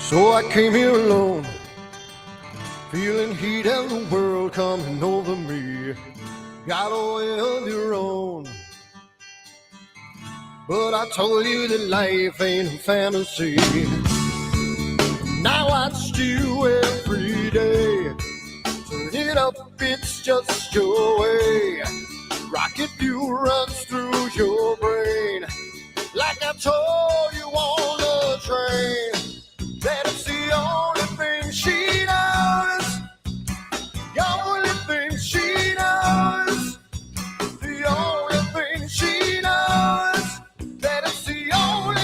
So I came here alone, feeling heat and the world coming over me. Got a way of your own, but I told you that life ain't a fantasy. Now I watch you every day. Turn it up, it's just your way. Rocket fuel runs through your brain, like I told you on the train. That it's the only thing she knows. The only thing she knows. The only thing she knows. That it's the only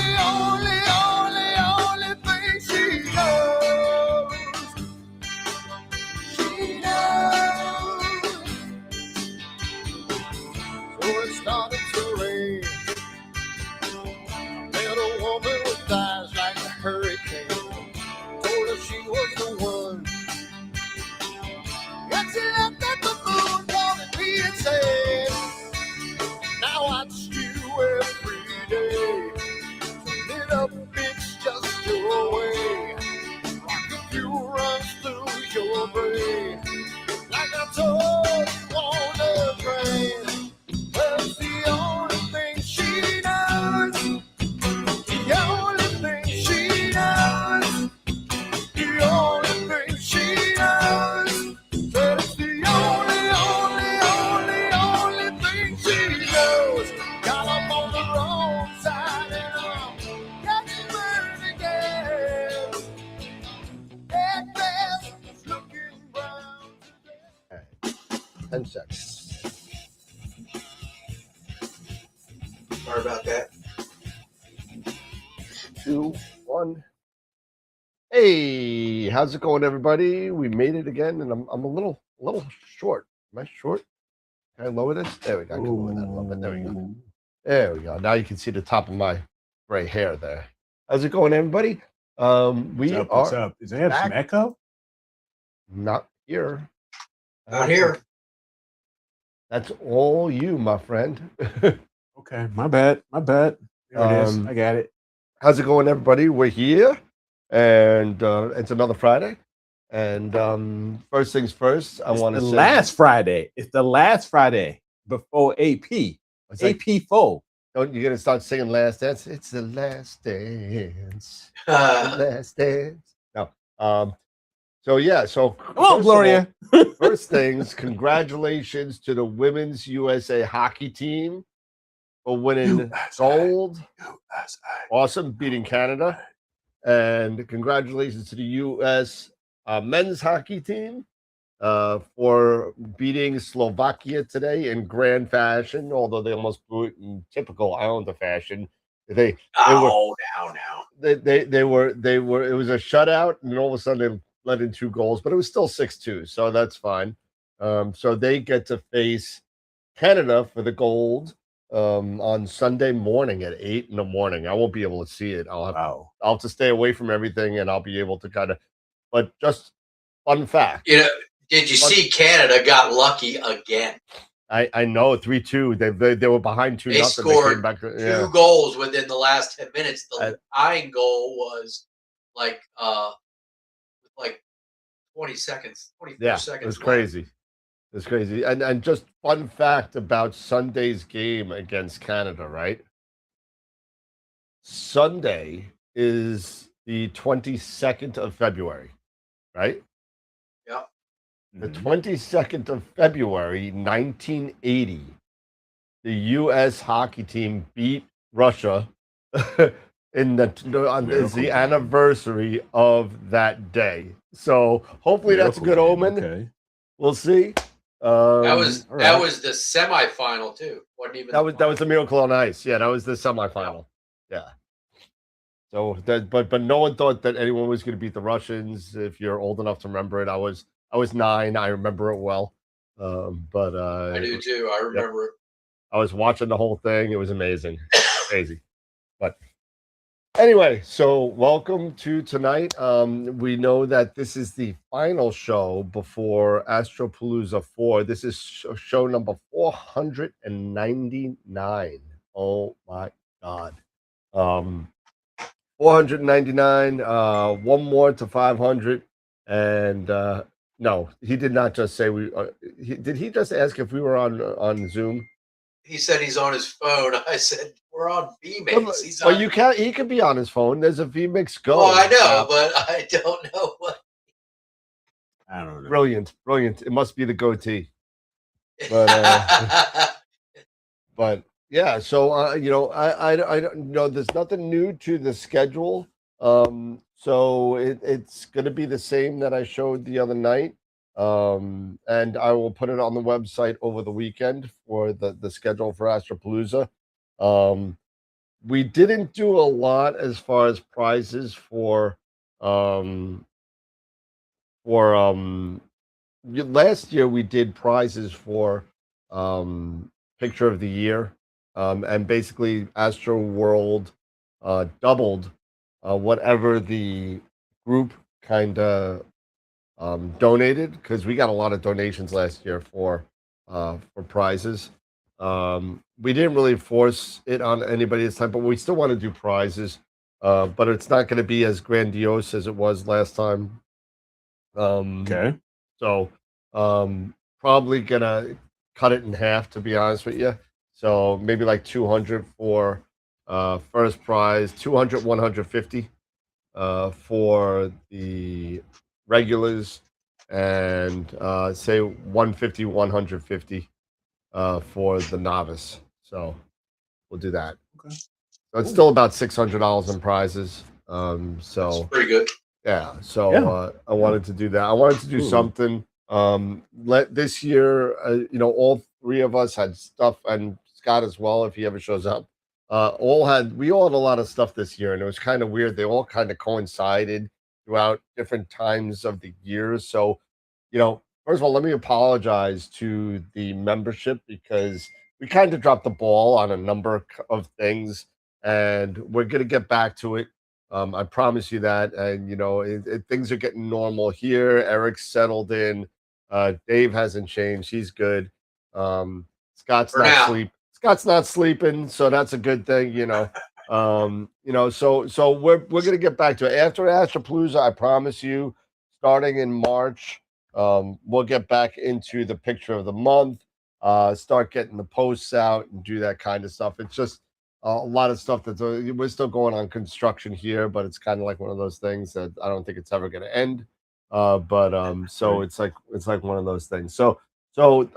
thing she knows. She knows. So it started to rain. Met a woman with eyes like a hurricane. Told her she was the one. And she left at the moon, calling me insane. Now I watch you every day. Turn it up, it's just your way. Rocket fuel runs through your brain, like I told you on the train. Well, it's the only thing she knows. The only thing she knows. The only thing she knows. That it's the only thing she knows. Got up on the wrong side and I'm getting burned again. That grass is looking brown today. 10 seconds. Sorry about that. 2, 1. Hey, how's it going, everybody? We made it again, and I'm a little short. Am I short? Can I lower this? There we go. I can lower that a little bit. There we go. There we go. Now you can see the top of my gray hair there. How's it going, everybody? What's up? Does it have some echo? Not here. Not here. That's all you, my friend. Okay, my bad. There it is. I got it. How's it going, everybody? We're here, and it's another Friday. And first things first, I want to say last Friday. It's the last Friday before AP. It's like, AP4. Don't you gonna start singing "Last Dance"? It's the last dance. The last dance. No. So yeah. So come on, Gloria. First things, congratulations to the women's USA hockey team for winning gold. Awesome, beating Canada. And congratulations to the U.S. Men's hockey team for beating Slovakia today in grand fashion, although they almost blew it in typical Islander fashion. They were it was a shutout, and all of a sudden they let in 2 goals, but it was still 6-2, so that's fine. So they get to face Canada for the gold on Sunday morning at 8 in the morning. I won't be able to see it. I'll have to stay away from everything, and I'll be able to kind of. But just fun fact. You know, did you see Canada got lucky again? I know 3-2. They were behind 2-0. They scored two goals within the last 10 minutes. The tying goal was like 20 seconds, 24 seconds. It was crazy. It's crazy. And just fun fact about Sunday's game against Canada, right? Sunday is the 22nd of February, right? Yeah. The 22nd of February, 1980, the U.S. hockey team beat Russia on the anniversary of that day. So hopefully that's a good omen. Okay. We'll see. That was the semifinal too. Wasn't even that was the Miracle on Ice. Yeah, that was the semifinal. Yeah. So but no one thought that anyone was going to beat the Russians. If you're old enough to remember it, I was 9. I remember it well. But I do too. I remember it. I was watching the whole thing. It was amazing, crazy. But anyway, so welcome to tonight. We know that this is the final show before Astropalooza 4. This is show number 499. Oh my God. 499. One more to 500. And no, he did not just say we. Did he just ask if we were on Zoom? He said he's on his phone. I said we're on VMix. Well, you can't. He could be on his phone. There's a VMix Go. Well, I know, but I don't know what. I don't know. Brilliant. It must be the goatee. But but yeah. So I don't know. There's nothing new to the schedule. So it's going to be the same that I showed the other night. And I will put it on the website over the weekend for the schedule for Astropalooza. We didn't do a lot as far as prizes for last year. We did prizes for picture of the year, and basically AstroWorld doubled whatever the group kind of donated, because we got a lot of donations last year for prizes. We didn't really force it on anybody this time, but we still want to do prizes. But it's not going to be as grandiose as it was last time. Okay. So probably gonna cut it in half, to be honest with you. So maybe like 200 for first prize, 200, 150 for the regulars, and say 150, 150 for the novice. So we'll do that. Okay. So it's still about $600 in prizes. So that's pretty good. Yeah. So I wanted to do that. I wanted to do something. Let this year, all three of us had stuff, and Scott as well, if he ever shows up. We all had a lot of stuff this year, and it was kind of weird. They all kind of coincided throughout different times of the year. So, first of all, let me apologize to the membership, because we kind of dropped the ball on a number of things, and we're going to get back to it. I promise you that. And, things are getting normal here. Eric's settled in. Dave hasn't changed. He's good. Scott's not sleeping, so that's a good thing, So we're gonna get back to it. After Astropalooza, I promise you, starting in March, we'll get back into the picture of the month, start getting the posts out and do that kind of stuff. It's just a lot of stuff we're still going on construction here, but it's kind of like one of those things that I don't think it's ever going to end. So it's like one of those things. So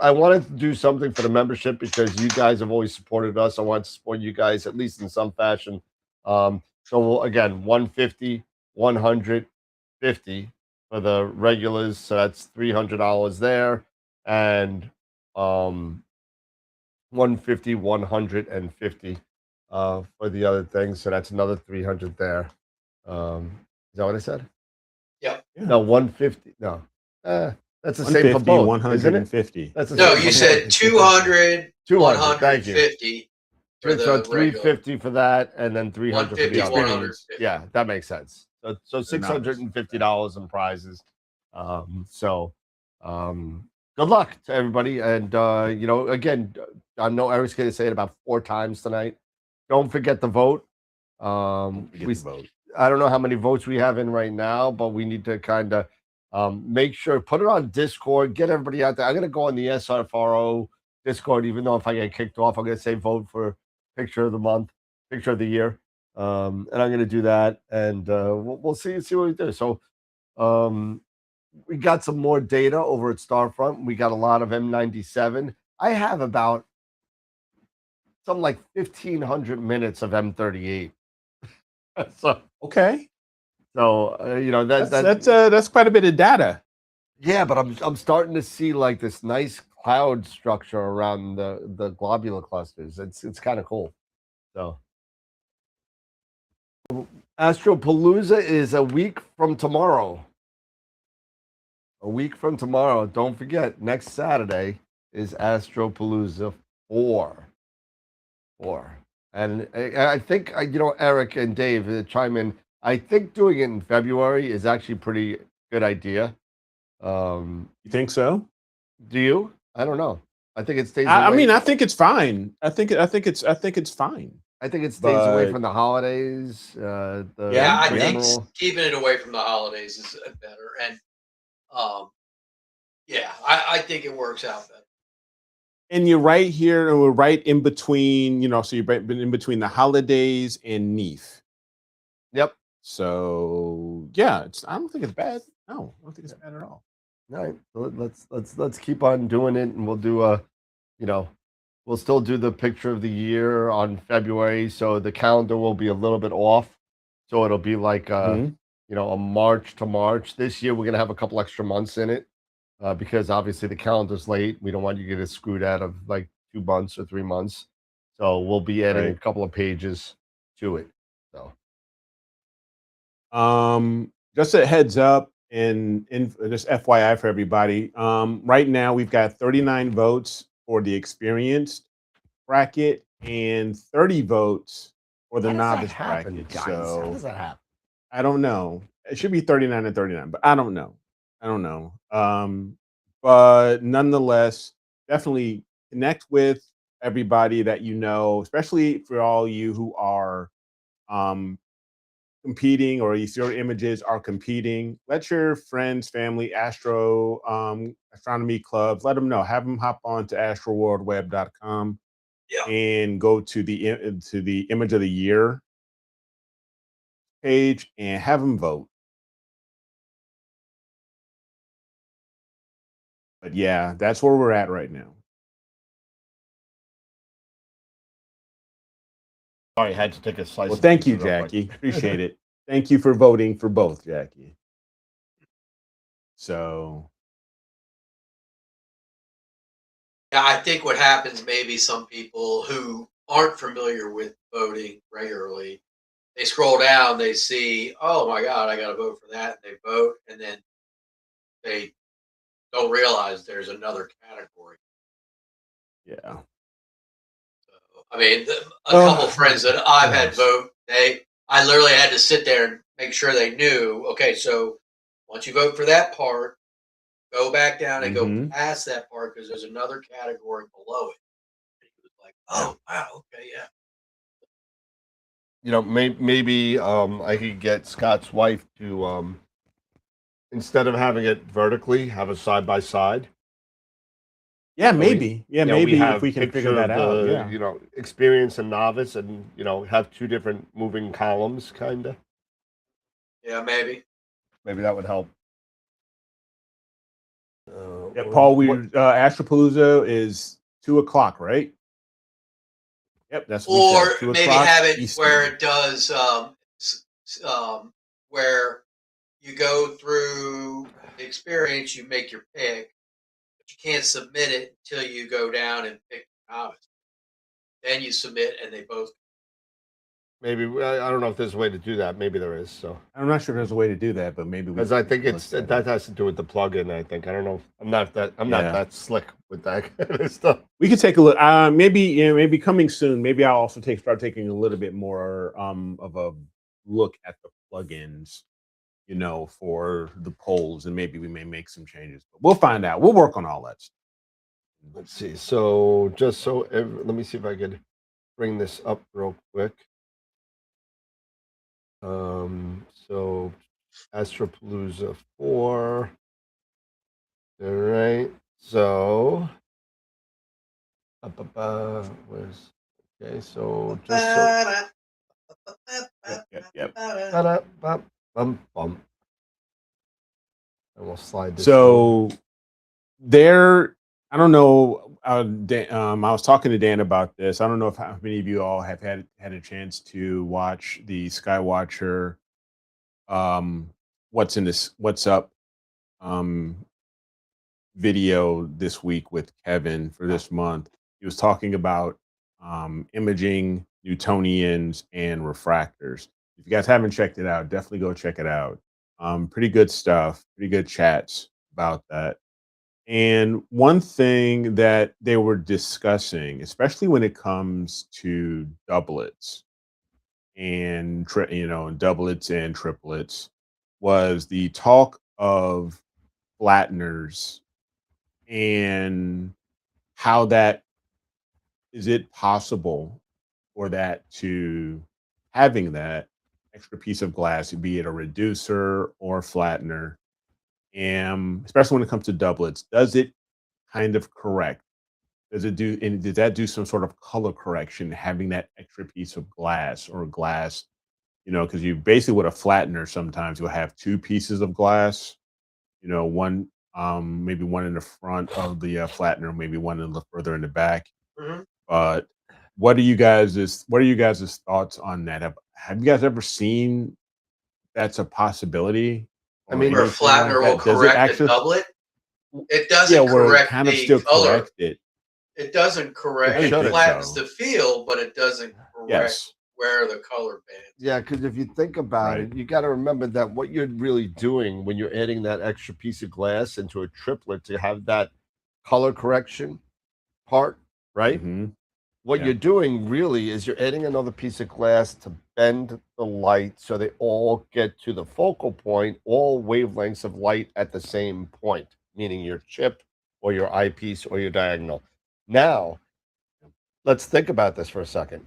I wanted to do something for the membership, because you guys have always supported us. I want to support you guys at least in some fashion. So again, 150, 150 for the regulars. So that's $300 there, and 150, 150 for the other things. So that's another 300 there. Is that what I said? Yeah. No, 150. No. That's the same for both, 150. That's the no, same you said 200, 150 for the 350 for that, and then 300 for the other. 150. Yeah, that makes sense. So $650 in prizes. Good luck to everybody. And again, I know Eric's going to say it about 4 times tonight. Don't forget to vote. Vote. I don't know how many votes we have in right now, but we need to kind of make sure, put it on Discord, get everybody out there. I'm going to go on the SRFRO Discord, even though if I get kicked off, I'm going to say vote for picture of the month, picture of the year. And I'm going to do that, and we'll see what we do. So we got some more data over at Starfront. We got a lot of M97. I have about something like 1,500 minutes of M38. So okay. So that's quite a bit of data. Yeah, but I'm starting to see like this nice cloud structure around the globular clusters. It's kind of cool. So Astropalooza is a week from tomorrow. A week from tomorrow. Don't forget, next Saturday is Astropalooza 4. And I think, Eric and Dave chime in. I think doing it in February is actually a pretty good idea. You think so? Do you? I don't know. I think it stays. I mean, I think it's fine. I think it's fine. I think it stays away But- from the holidays. Yeah, I think general- keeping it away from the holidays is better. And yeah, I think it works out better. And you're right here, and we're right in between, you know, so you're right in between the holidays and Neef. Yep. So yeah, I don't think it's bad. No, I don't think it's bad at all. All right. Let's keep on doing it, and we'll do we'll still do the picture of the year on February. So the calendar will be a little bit off. So it'll be like a March to March. This year we're gonna have a couple extra months in it. Because obviously the calendar's late. We don't want you to get screwed out of like 2 months or 3 months. So we'll be adding a couple of pages to it. So just a heads up and just FYI for everybody. Right now we've got 39 votes for the experienced bracket and 30 votes for the novice bracket. Guys? So How does that happen? I don't know. It should be 39 and 39, but I don't know. But nonetheless, definitely connect with everybody that you know, especially for all you who are competing, or if your images are competing. Let your friends, family, astronomy clubs, let them know. Have them hop on to astroworldweb.com and go to the image of the year page and have them vote. But yeah, that's where we're at right now. Sorry, I had to take a slice. Well, thank you, Jackie. Appreciate it. Thank you for voting for both, Jackie. So Yeah, I think what happens, maybe some people who aren't familiar with voting regularly, they scroll down, they see, oh my God, I got to vote for that. And they vote, and then they don't realize there's another category. yeah. So, I mean, a couple friends that I've had vote, I literally had to sit there and make sure they knew, okay, so once you vote for that part, go back down and go past that part because there's another category below it. And he was like, oh, wow, okay, yeah. You know, maybe I could get Scott's wife to instead of having it vertically, have a side by side. Yeah, maybe. Maybe if we can figure that out. Yeah. You know, experience and novice, and have 2 different moving columns, kind of. Yeah, maybe. Maybe that would help. Yeah, Paul, Astropalooza is 2:00, right? Yep, that's what or maybe have it Eastern. Where it does where you go through the experience, you make your pick, but you can't submit it until you go down and pick the novice. Then you submit, and they both. Maybe I don't know if there's a way to do that. Maybe there is. So I'm not sure there's a way to do that, but maybe because I think that has to do with the plugin. I think I don't know. I'm not that slick with that kind of stuff. We could take a look. Maybe coming soon. Maybe I'll also start taking a little bit more of a look at the plugins, for the polls, and maybe we may make some changes. But we'll find out. We'll work on all that stuff. Let's see. So let me see if I could bring this up real quick. So Astropalooza 4. All right. So where's so just so Yep. And we'll slide this. So there, I don't know. I was talking to Dan about this. I don't know how many of you all have had a chance to watch the Skywatcher. What's up? Video this week with Kevin for this month. He was talking about imaging Newtonians and refractors. If you guys haven't checked it out, definitely go check it out. Pretty good stuff, pretty good chats about that. And one thing that they were discussing, especially when it comes to doublets and doublets and triplets, was the talk of flatteners and how that is it possible for that to having that extra piece of glass, be it a reducer or flattener, and especially when it comes to doublets, does it kind of correct? Does it do and did that do some sort of color correction having that extra piece of glass or glass? Because you basically with a flattener sometimes you'll have two pieces of glass, one maybe one in the front of the flattener, maybe one a little further in the back. Mhm. But what are you guys' thoughts on that? Have you guys ever seen that's a possibility I or mean, Where a anything like flattener will that? Does it correct a actually doublet. It yeah, doesn't where it correct kind of the still color. correct it? It doesn't I correct. It It didn't think shouldn't. flattens so. the feel, but it doesn't correct Yes. where the color bands. Yeah, because if you think about Right. it, you got to remember that what you're really doing when you're adding that extra piece of glass into a triplet to have that color correction part, right? Hmm. What Yeah. you're doing really is you're adding another piece of glass to bend the light so they all get to the focal point, all wavelengths of light at the same point, meaning your chip or your eyepiece or your diagonal. Now, let's think about this for a second.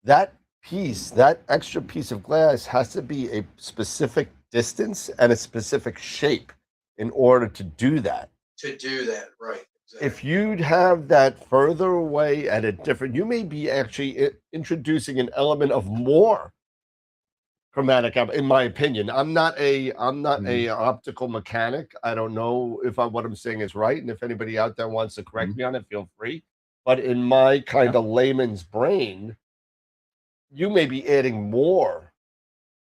That piece, that extra piece of glass has to be a specific distance and a specific shape in order to do that. To do that, right? Exactly. If you'd have that further away at a different, you may be actually introducing an element of more chromatic, in my opinion. I'm not a optical mechanic. I don't know if what I'm saying is right, and if anybody out there wants to correct me on it, feel free. But in my kind of layman's brain, you may be adding more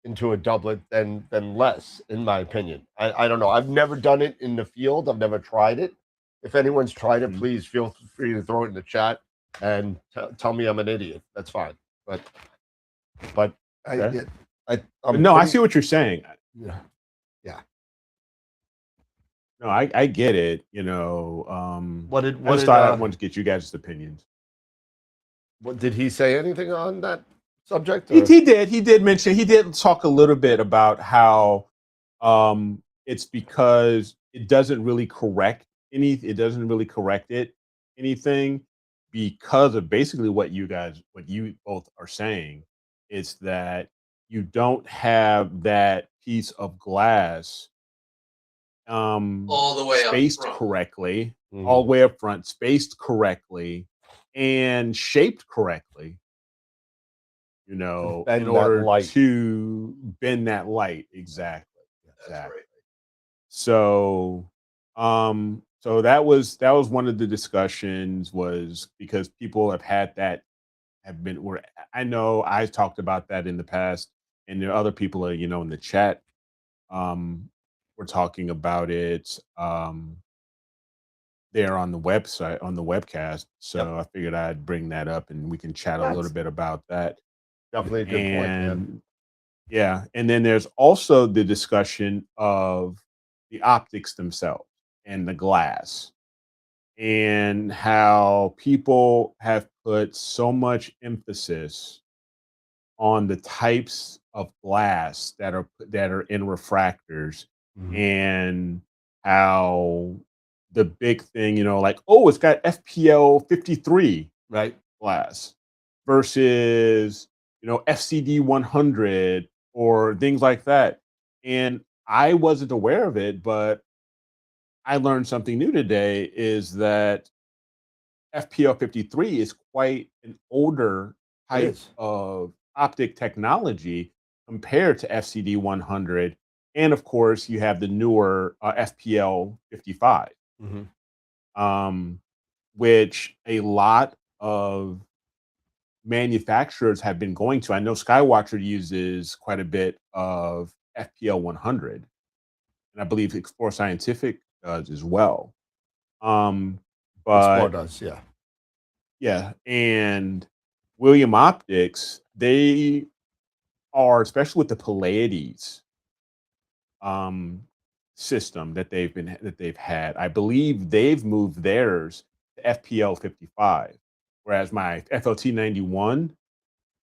into a doublet than less, in my opinion. I don't know. I've never done it in the field. I've never tried it. If anyone's tried it, Mhm. please feel free to throw it in the chat and tell me I'm an idiot. That's fine. But Okay. I'm But no, I pretty, see what you're saying. yeah. Yeah. No, I get it. What I did what just did thought I wanted to get you guys' opinions. what did he say anything on that subject? He Or? he did talk a little bit about how it's because it doesn't really correct anything because of basically what you both are saying. It's that you don't have that piece of glass All the way up spaced front. correctly, all Mhm. the way up front, spaced correctly, and shaped correctly, in Bend that order light. to bend that light. Exactly. That's Exactly. right. So that was one of the discussions was because people have been I know I talked about that in the past, and there are other people in the chat were talking about it there on the website on the webcast. Yep. So I figured I'd bring that up and we can chat a little That's bit about that. definitely a good point, man. And yeah, and then there's also the discussion of the optics themselves and the glass and how people have put so much emphasis on the types of glass that are in refractors Mhm. and how the big thing, like, oh, it's got FPL 53 Right. glass versus FCD 100 or things like that. And I wasn't aware of it, but I learned something new today is that FPL 53 is quite an older It type is. of optic technology compared to FCD 100. And of course, you have the newer FPL 55, Mhm. um, which a lot of manufacturers have been going to. I know Skywatcher uses quite a bit of FPL 100, and I believe Explore Scientific does as well. Explore But does, yeah. yeah, and William Optics, they are, especially with the Pallades um, system that they've had. I believe they've moved theirs to FPL 55, whereas my FLT 91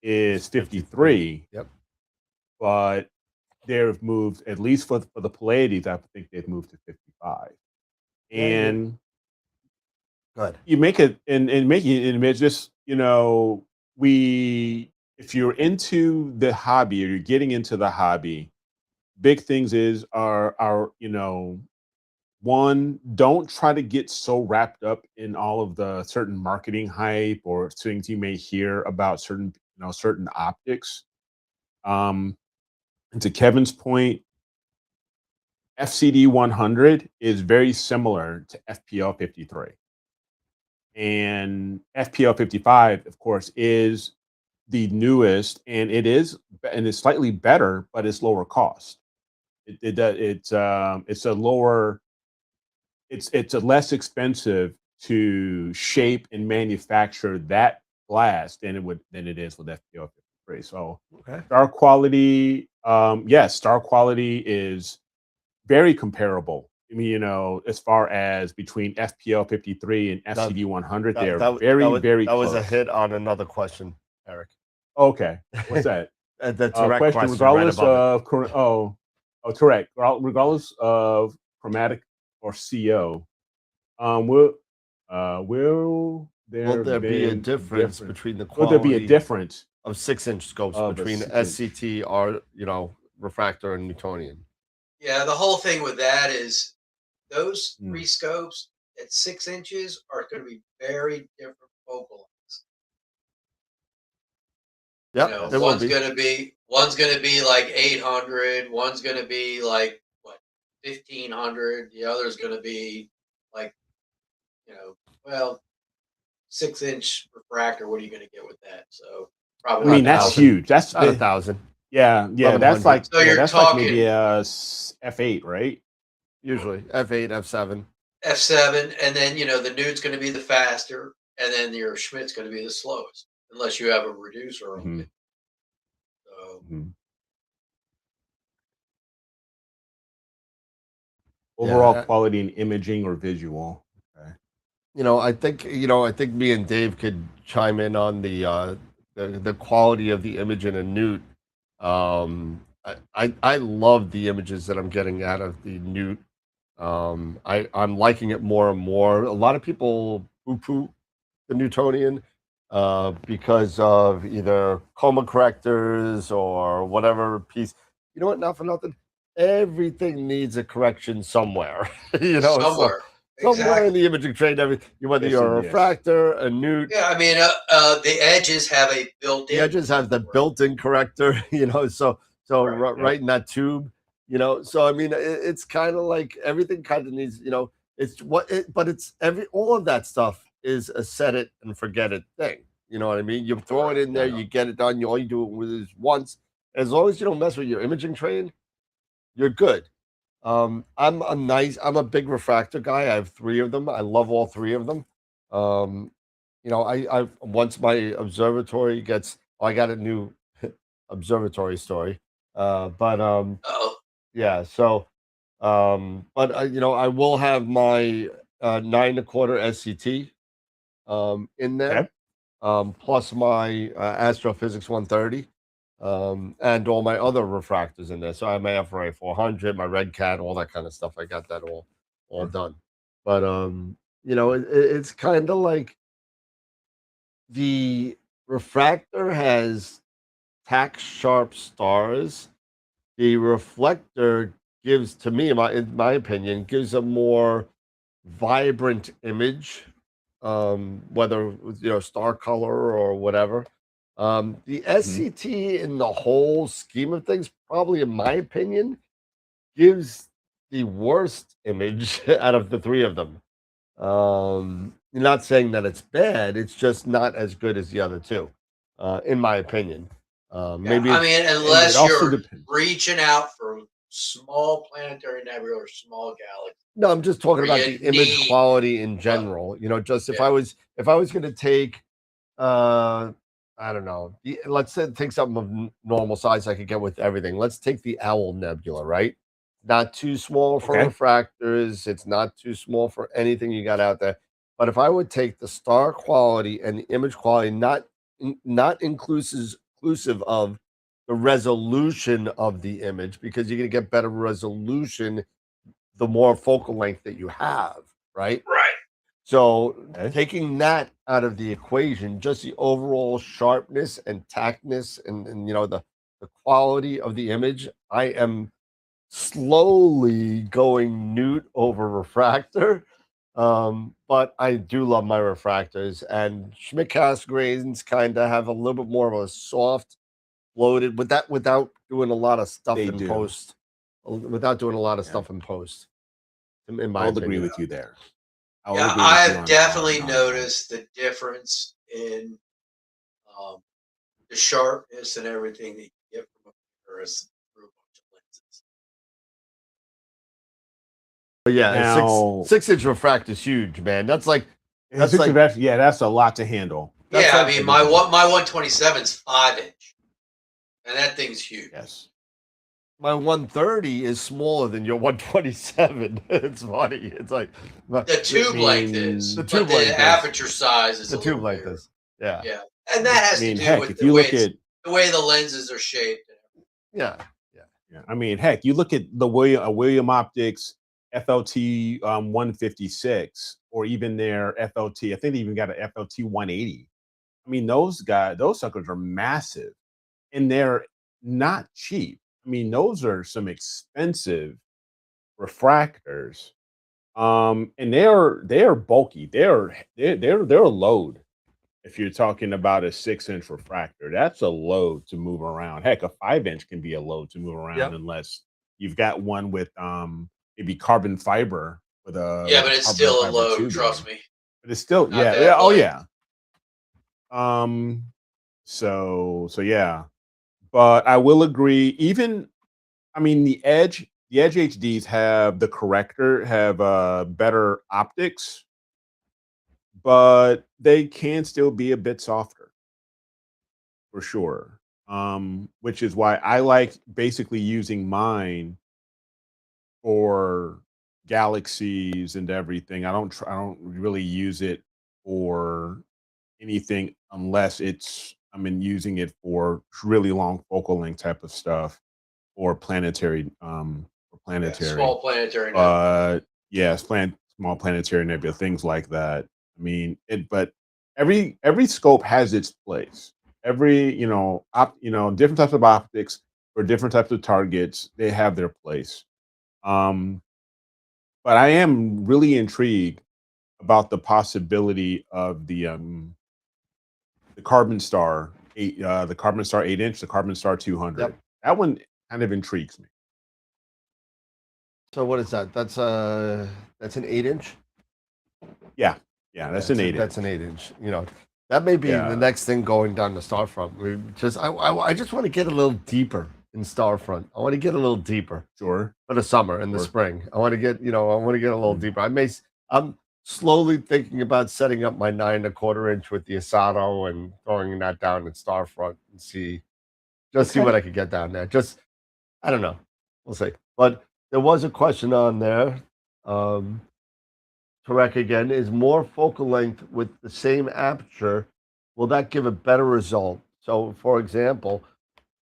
is It's 53. 53. Yep. But they've moved, at least for the Pallades, I think they've moved to 55. Yeah, And good. you make it and make it, and it's just if you're into the hobby or you're getting into the hobby, big things are one, don't try to get so wrapped up in all of the certain marketing hype or things you may hear about certain optics. And to Kevin's point, FCD 100 is very similar to FPL 53. And FPL 55, of course, is the newest, and it's slightly better, but it's lower cost. It's a less expensive to shape and manufacture that glass than it is with FPL 53. So Okay. star quality, yes, star quality is very comparable. I mean, as far as between FPL 53 and FCD 100, they are very, very that was close. a hit on another question, Eric. Okay, what's that? The direct question, question right regardless above of correct, regardless of chromatic or CO, will there be a difference different? between the Will there be a quality difference of 6-inch scopes of a between 6-inch? SCT, refractor and Newtonian? Yeah, the whole thing with that is those Mm. three scopes at 6 inches are going to be very different focal lengths. Yeah, there will one's be. going to be like 800, one's going to be like 1500, the other's going to be like 6-inch refractor. What are you going to get with that? So probably. I mean, that's 1,000. huge. That's About 1,000. Yeah, that's 1,100. like So you're that's like maybe talking a F8, right? Usually F8, F7. F7, and then the nude's going to be the faster, and then your Schmidt's going to be the slowest, unless you have a reducer on it. So Overall Yeah. quality in imaging or visual. Okay. I think me and Dave could chime in on the quality of the image in a Newt. I love the images that I'm getting out of the Newt. I'm liking it more and more. A lot of people poo-poo the Newtonian because of either coma correctors or whatever piece. You know what? Not for nothing. Everything needs a correction somewhere. somewhere. Somewhere in the imaging trade, whether you're a refractor, a Newt. Yeah, I mean, the edges have a built-in. The edges have the built-in corrector, right in that tube, So I mean, it's kind of like everything kind of needs, but it's all of that stuff is a set it and forget it thing. You know what I mean? You throw it in there, you get it done. All you do it with is once. As long as you don't mess with your imaging train, you're good. I'm a big refractor guy. I have 3 of them. I love all 3 of them. I once my observatory gets, I got a new observatory story. Yeah. So, but I will have my 9.25 SCT in there, plus my astrophysics 130. And all my other refractors in there. So I have my FRA 400, my Red Cat, all that kind of stuff. I got that all done. But it's kind of like the refractor has tack sharp stars. The reflector gives, to me, in my opinion, gives a more vibrant image, whether star color or whatever. The SCT in the whole scheme of things, probably in my opinion, gives the worst image out of the 3 of them. You're not saying that it's bad, it's just not as good as the other 2, in my opinion. Maybe unless you're reaching out for small planetary nebula or small galaxies. No, I'm just talking about the image quality in general. Just if I was going to take, I don't know, let's say take something of normal size I could get with everything. Let's take the Owl Nebula, right? Not too small for refractors. It's not too small for anything you got out there. But if I would take the star quality and the image quality, not inclusive of the resolution of the image, because you're going to get better resolution the more focal length that you have, right? Right. So Okay. taking that out of the equation, just the overall sharpness and tactness and you know the quality of the image, I am slowly going Newt over refractor. But I do love my refractors, and Schmidt Cassegrains kind of have a little bit more of a soft, floated without doing a lot of stuff They in do. post. Without doing a lot of Yeah. stuff in post. In my I will agree opinion. with you there. I will Yeah, agree with you I've on definitely that. noticed the difference in the sharpness and everything that you get from a comparison through a bunch of lenses. But yeah, Now, 6-inch refractor is huge, man. That's like that's a lot to handle. that's Yeah, I like mean my 127 is 5-inch, and that thing's huge. Yes. my 130 is smaller than your 127. It's funny. It's like The tube length mean, is, the but tube length the is. aperture size is the a tube little length bigger. is. Yeah. Yeah, and that has I mean, to do heck, with if the you way look at the way the lenses are shaped. Yeah. yeah, I mean, heck, you look at the William Optics FLT 156, or even their FLT. I think they even got a FLT 180. I mean, those suckers are massive, and they're not cheap. I mean, those are some expensive refractors. And they're bulky. They're a load. If you're talking about a 6-inch refractor, that's a load to move around. Heck, a 5-inch can be a load to move around, Yep. unless you've got one with maybe carbon fiber with a Yeah, but it's carbon still a fiber load. tubing. Trust me. But it's still Not yeah, that yeah, oh light. yeah. So yeah. But I will agree, even I mean the Edge HDs have the corrector, have better optics, but they can still be a bit softer for sure. Which is why I like basically using mine for galaxies and everything. I don't really use it for anything unless using it for really long focal length type of stuff, or planetary Yeah, small planetary nebula. but yes, small planetary nebula, things like that. I mean, but every scope has its place. Every different types of optics for different types of targets, they have their place. But I am really intrigued about the possibility of the Carbon Star 8, the Carbon Star 8-inch, the Carbon Star 200. Yep. That one kind of intrigues me. So what is that? That's an 8-inch. Yeah, that's an 8-inch. That's an 8-inch. You know, that may be the next thing going down the Starfront. I just want to get a little deeper in Starfront. I want to get a little deeper. Sure. For the summer and the spring. I want to get a little deeper. I'm slowly thinking about setting up my 9 1/4 inch with the Asado and throwing that down in Starfront and see what I could get down there. I don't know. We'll see. But there was a question on there. Correct again, is more focal length with the same aperture, will that give a better result? So for example,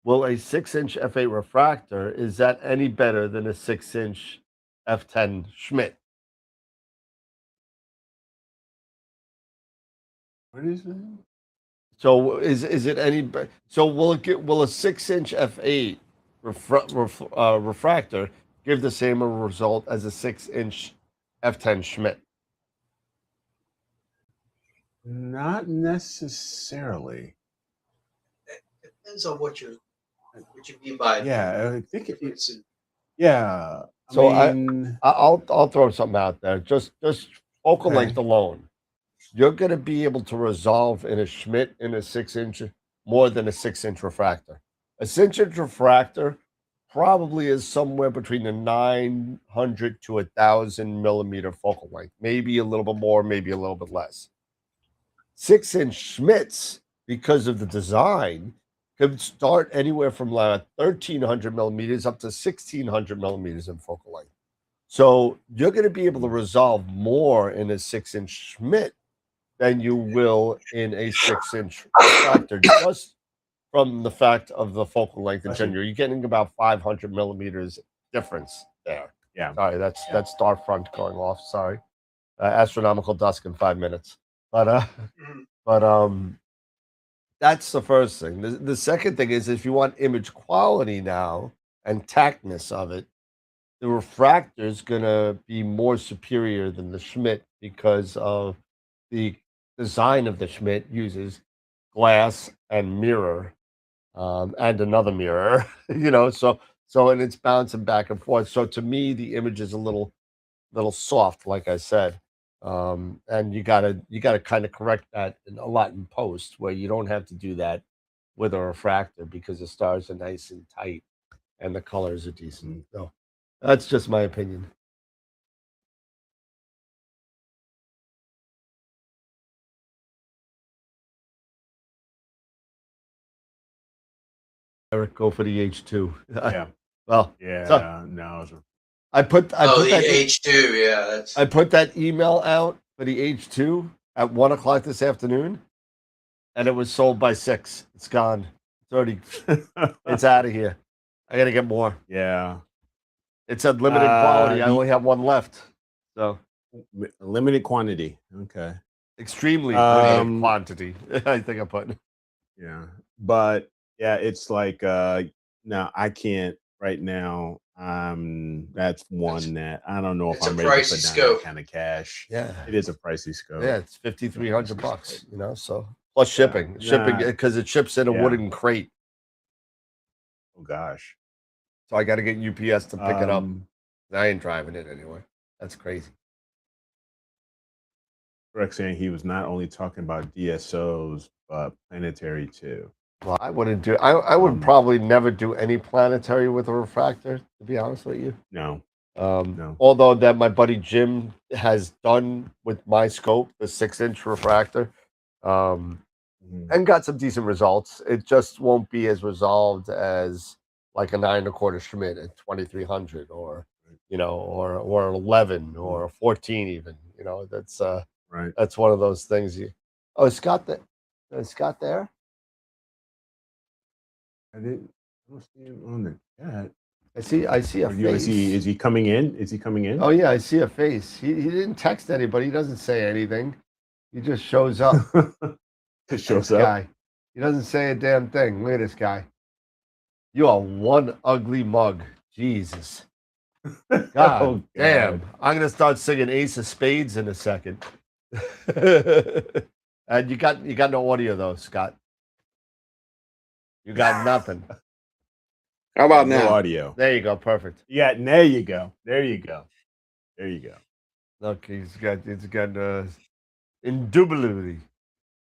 will a 6-inch f8 refractor, is that any better than a 6-inch f10 Schmidt? What is it? So is it any better? So will a 6-inch f8 refractor give the same result as a 6-inch f10 Schmidt? Not necessarily. It depends on what you mean by Yeah, I think difference in yeah. So I'll throw something out there. Just focal length alone, you're going to be able to resolve in a Schmidt in a 6-inch more than a 6-inch refractor. A 6-inch refractor probably is somewhere between a 900 to 1,000 millimeter focal length, maybe a little bit more, maybe a little bit less. 6-inch Schmidts, because of the design, could start anywhere from like 1,300 millimeters up to 1,600 millimeters in focal length. So you're going to be able to resolve more in a 6-inch Schmidt than you will in a 6-inch refractor, just from the fact of the focal length in general. You're getting about 500 millimeters difference there. Yeah. Sorry, that's Starfront going off. Sorry. astronomical dusk in 5 minutes. But Mhm. but that's the first thing. The second thing is if you want image quality now and tactness of it, the refractor is going to be more superior than the Schmidt because of the design of the Schmidt uses glass and mirror and another mirror, and it's bouncing back and forth. So to me, the image is a little soft, like I said. And you gotta kind of correct that a lot in post where you don't have to do that with a refractor because the stars are nice and tight and the colors are decent. So that's just my opinion. Eric, go for the H2. Yeah. Well, Yeah. so No. I put the that H2, yeah, that's I put that email out for the H2 at 1 o'clock this afternoon, and it was sold by 6. It's gone. It's already it's out of here. I gotta get more. Yeah. It said limited quality. I only have one left. So Limited quantity. Okay. extremely limited Um, quantity. I think I put. Yeah. But yeah, it's like no, I can't right now. That's one that I don't know if it's a I'm ready to pricey put down scope. that kind of cash. Yeah. It is a pricey scope. Yeah, it's $5,300, so plus shipping. Yeah, Shipping nah, because it ships in a yeah. wooden crate. Oh gosh. So I gotta get UPS to pick it up. I ain't driving it anyway. That's crazy. Correct saying he was not only talking about DSOs, but planetary too. Well, I wouldn't do. I would probably never do any planetary with a refractor. To be honest with you, No. no. Although that my buddy Jim has done with my scope, the 6-inch refractor, and got some decent results. It just won't be as resolved as like a 9 1/4 Schmidt at 2300, or or 11 or 14 even. That's Right. that's one of those things. Is Scott there? Is Scott there? I don't see him on the chat. I see a face. Is he coming in? Is he coming in? Oh yeah, I see a face. He didn't text anybody. He doesn't say anything. He just shows up. Just shows This up. guy. He doesn't say a damn thing. Look at this guy. You are one ugly mug. Jesus. God Oh, damn. God. I'm gonna start singing Ace of Spades in a second. And you got no audio though, Scott. You got nothing. How about No now? audio. There you go. Perfect. Yeah, there you go. There you go. There you go. Look, it's got indubitably.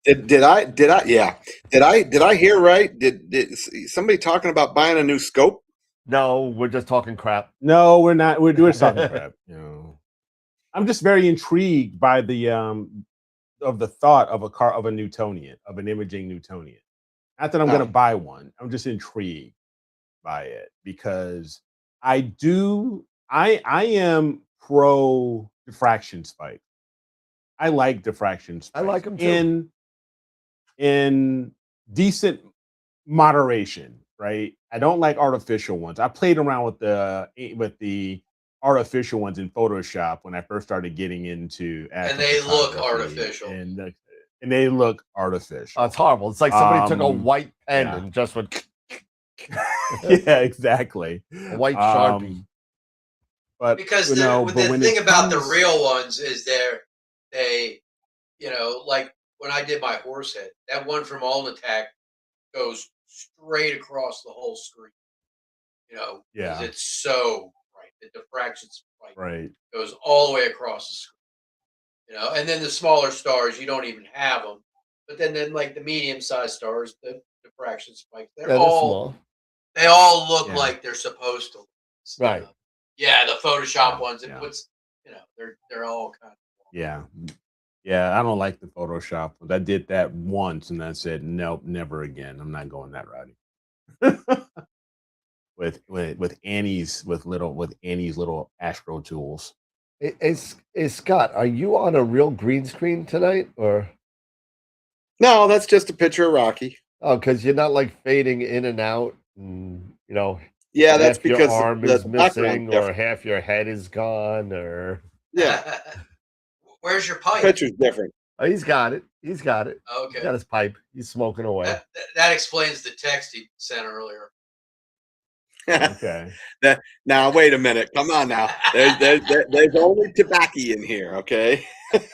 Did I hear right? Did somebody talking about buying a new scope? No, we're just talking crap. No, we're not. We're doing something crap. I'm just very intrigued by the of the thought of a Newtonian, of an imaging Newtonian. Not that I'm going to buy one. I'm just intrigued by it because I am pro diffraction spike. I like diffraction spikes. I like them too. In decent moderation, right? I don't like artificial ones. I played around with the artificial ones in Photoshop when I first started getting into and they look astrophotography, artificial. and they look artificial. Oh, it's horrible. It's like somebody took a white pen yeah. and just went. Yeah, exactly. A white Sharpie. But because the thing about the real ones is they like when I did my horse head, that one from Alnatac goes straight across the whole screen. Yeah, it's so bright. The diffraction spike goes all the way across the screen. And then the smaller stars, you don't even have them. But then like the medium-sized stars, the diffraction spikes, they're all small. They all look like they're supposed to. Right. Yeah, the Photoshop ones, it puts, they're all kind of. Yeah. Yeah, I don't like the Photoshop ones. I did that once and I said, nope, never again. I'm not going that route. with Annie's little Astro tools. Is Scott, are you on a real green screen tonight, or? No, that's just a picture of Rocky. Oh, because you're not like fading in and out, and Yeah, that's because your arm is missing, or half your head is gone, or yeah. Where's your pipe? Picture's different. Oh, he's got it. He's got it. Okay. He's got his pipe. He's smoking away. That explains the text he sent earlier. Okay. Now wait a minute. Come on now. There's only tobacco in here. Okay.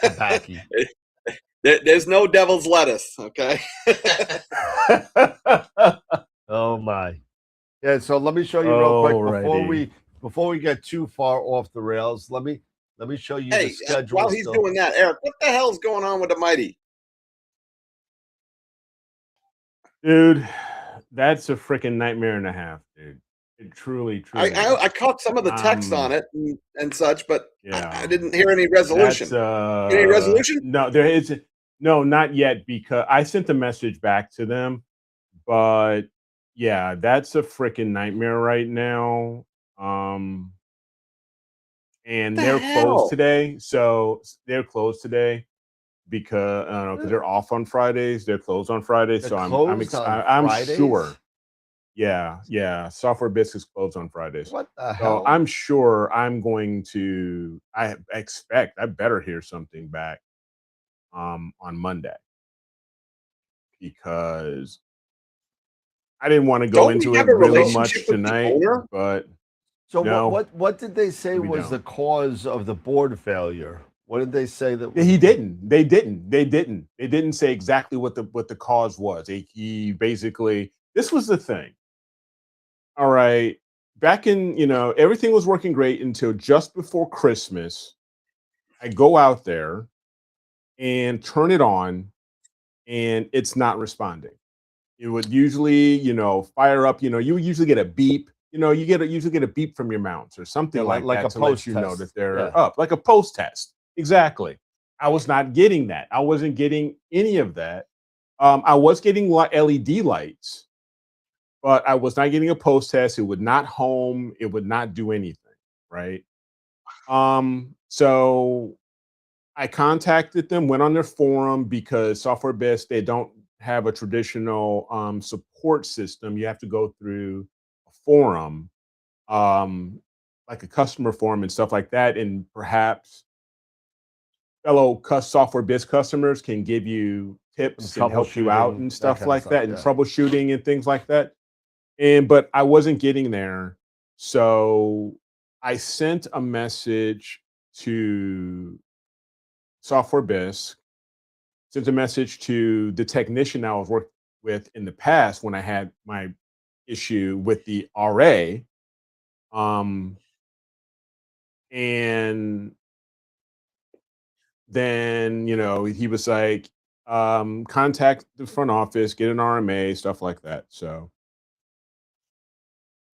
Tobacco. There's no devil's lettuce. Okay. Oh my. Yeah. So let me show you real quick Alrighty. before we get too far off the rails. Let me show you Hey, the schedule. while he's doing that, Eric, what the hell's going on with the Mighty? Dude, that's a freaking nightmare and a half, dude. It truly is. I caught some of the text on it and such, but Yeah. I didn't hear any resolution. Any resolution? No, there is no, not yet, because I sent a message back to them, but yeah, that's a freaking nightmare right now. And they're closed today. So they're closed today because I don't know, because they're off on Fridays. They're closed on Fridays. They're So closed on I'm Fridays? sure. Yeah. Software Biz is closed on Fridays. What the So hell? I'm sure I'm going to. I expect I better hear something back on Monday, because I didn't want to go Don't we into have it a really relationship much with the tonight, owner? but So no, what did they say we was the don't. cause of the board failure? What did they say that was He didn't. They didn't. They didn't say exactly what the cause was. He basically, this was the thing. All right, back in, everything was working great until just before Christmas. I go out there and turn it on, and it's not responding. It would usually, fire up. You would usually get a beep. Usually get a beep from your mounts or something Yeah, like like that a to let post you know test. that they're Yeah. up, like a post test. Exactly. I was not getting that. I wasn't getting any of that. I was getting LED lights, but I was not getting a post test. It would not home. It would not do anything. Right. So I contacted them, went on their forum, because Software Best, they don't have a traditional support system. You have to go through a forum, like a customer forum and stuff like that. And perhaps fellow Software Biz customers can give you tips and help you out troubleshooting, and that stuff kind of like stuff, that, and yeah. troubleshooting and things like that. But I wasn't getting there. So I sent a message to Software Biz, sent a message to the technician I was working with in the past when I had my issue with the RA. And then, he was like, contact the front office, get an RMA, stuff like that. So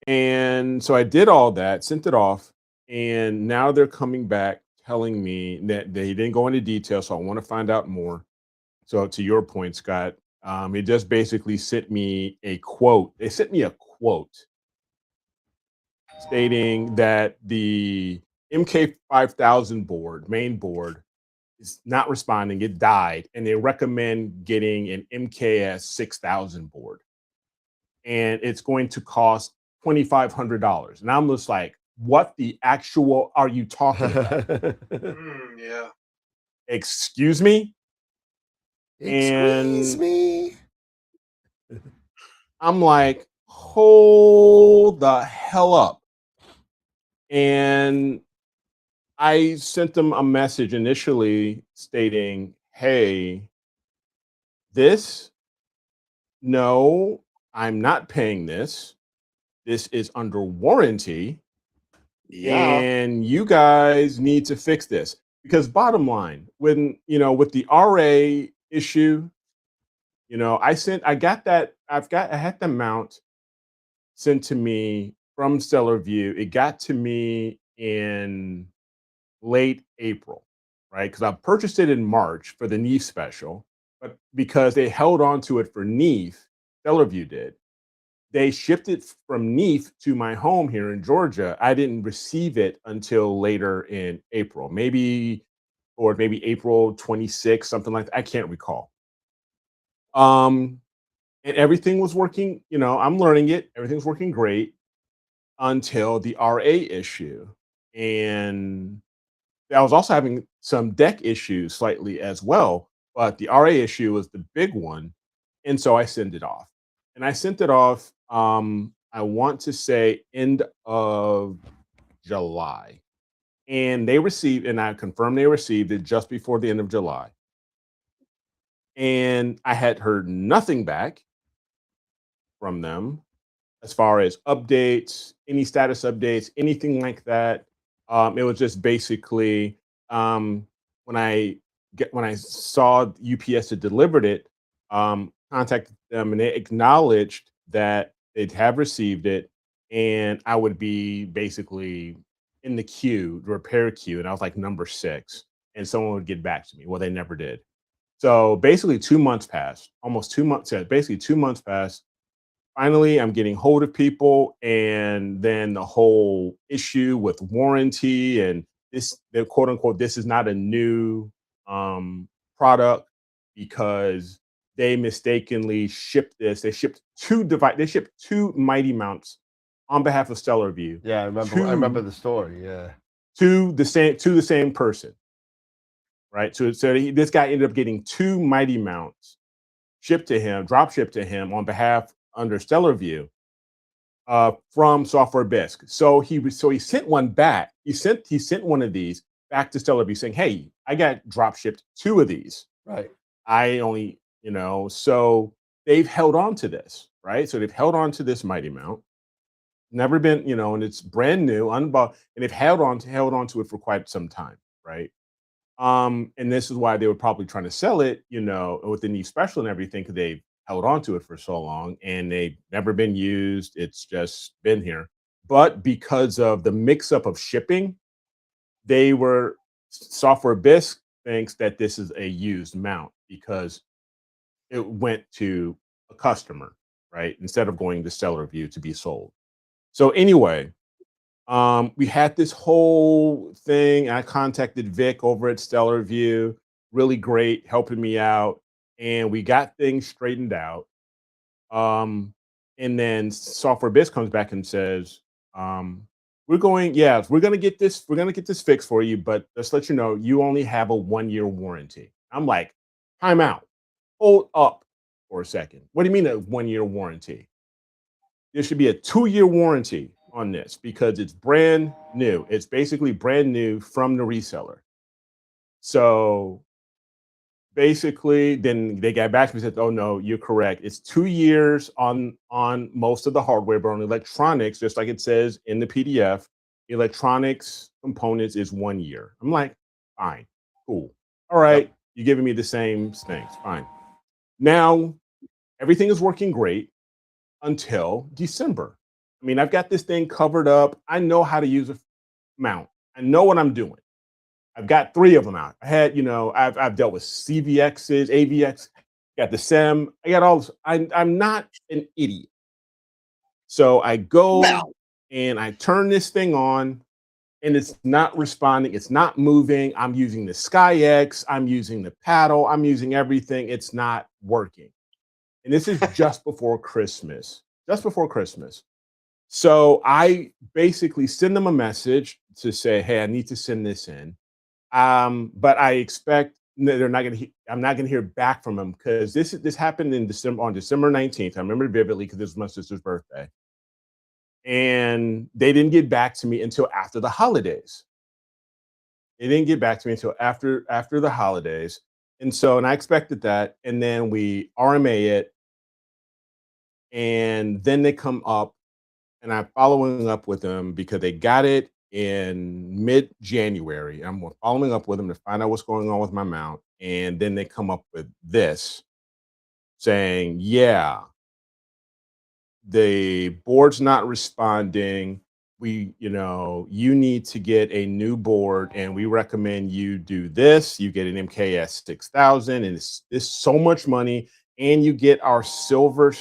I did all that, sent it off, and now they're coming back telling me that they didn't go into detail. So I want to find out more. So to your point, Scott, it just basically sent me a quote. They sent me a quote stating that the MK5000 board, main board, is not responding. It died, and they recommend getting an MKS 6000 board, and it's going to cost $2,500. And I'm just like, what the actual are you talking about? Yeah. Excuse me? Excuse And me. I'm like, hold the hell up. And I sent them a message initially stating, hey, no, I'm not paying this. This is under warranty. Yeah. And you guys need to fix this. Because bottom line, when, with the RA issue, I had the mount sent to me from Stellar View. It got to me in late April, right? Because I purchased it in March for the NEEF special, but because they held on to it for NEEF, Stellar View did. They shipped it from NEEF to my home here in Georgia. I didn't receive it until later in April, maybe April 26th, something like that. I can't recall. And everything was working, I'm learning it. Everything's working great until the RA issue. And I was also having some deck issues slightly as well, but the RA issue was the big one, and so I sent it off. And I sent it off, I want to say end of July. And they received, and I confirmed they received it just before the end of July. And I had heard nothing back from them as far as updates, any status updates, anything like that. It was just basically um, when I saw UPS had delivered it, contacted them and they acknowledged that they'd have received it, and I would be basically in the queue, the repair queue, and I was like number 6, and someone would get back to me. Well, they never did. So basically, 2 months passed, almost 2 months. Yeah, basically 2 months passed. Finally, I'm getting hold of people, and then the whole issue with warranty and this, the quote unquote, this is not a new product because they mistakenly shipped this. They shipped they shipped 2 Mighty Mounts on behalf of Stellarview. Yeah, I remember the story. Yeah. To the same person, right? So this guy ended up getting 2 Mighty Mounts shipped to him, drop shipped to him on behalf under Stellarview from Software Bisque. So he sent one back. He sent one of these back to Stellarview saying, "Hey, I got drop shipped 2 of these. Right. I only, so they've held on to this, right? So they've held on to this Mighty Mount. Never been, and it's brand new, unboxed, and they've held on to it for quite some time, right? And this is why they were probably trying to sell it, with the new special and everything, because they've held on to it for so long and they've never been used. It's just been here. But because of the mix-up of shipping, Software Bisque thinks that this is a used mount because it went to a customer, right? Instead of going to Stellarview to be sold. So anyway, we had this whole thing. I contacted Vic over at Stellarview, really great, helping me out, and we got things straightened out. And then Software Bisque comes back and says, we're going to get this fixed for you, but just let you know, you only have a 1-year warranty. I'm like, time out. Hold up for a second. What do you mean a 1-year warranty? There should be a 2-year warranty on this because it's brand new. It's basically brand new from the reseller. So basically, then they got back to me and said, "Oh no, you're correct. It's 2 years on most of the hardware, but on electronics, just like it says in the PDF, electronics components is 1 year." I'm like, fine, cool. All right, you're giving me the same things. Fine. Now, everything is working great until December. I mean, I've got this thing covered up. I know how to use a mount. I know what I'm doing. I've got 3 of them out. I had, I've dealt with CVXs, AVX, got the SEM. I got all this. I'm not an idiot. So I go and I turn this thing on and it's not responding. It's not moving. I'm using the SkyX. I'm using the paddle. I'm using everything. It's not working. And this is just before Christmas. So I basically send them a message to say, "Hey, I need to send this in." But I expect they're not going to. I'm not going to hear back from them because this happened on December 19th. I remember it vividly because this was my sister's birthday, and they didn't get back to me until after the holidays. And I expected that, and then we RMA it, and then they come up, and I'm following up with them because they got it in mid-January. I'm following up with them to find out what's going on with my mount. And then they come up with this saying, "Yeah, the board's not responding. You need to get a new board and we recommend you do this. You get an MKS 6000 and it's so much money. And you get our silver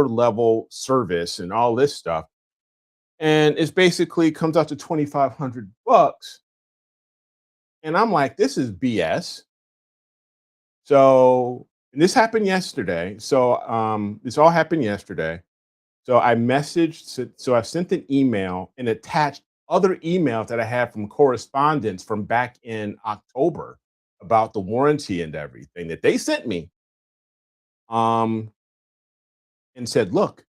level service and all this stuff." And it's basically comes out to $2,500. And I'm like, this is BS. So this happened yesterday. So this all happened yesterday. So I sent an email and attached other emails that I had from correspondence from back in October about the warranty and everything that they sent me, and said, look,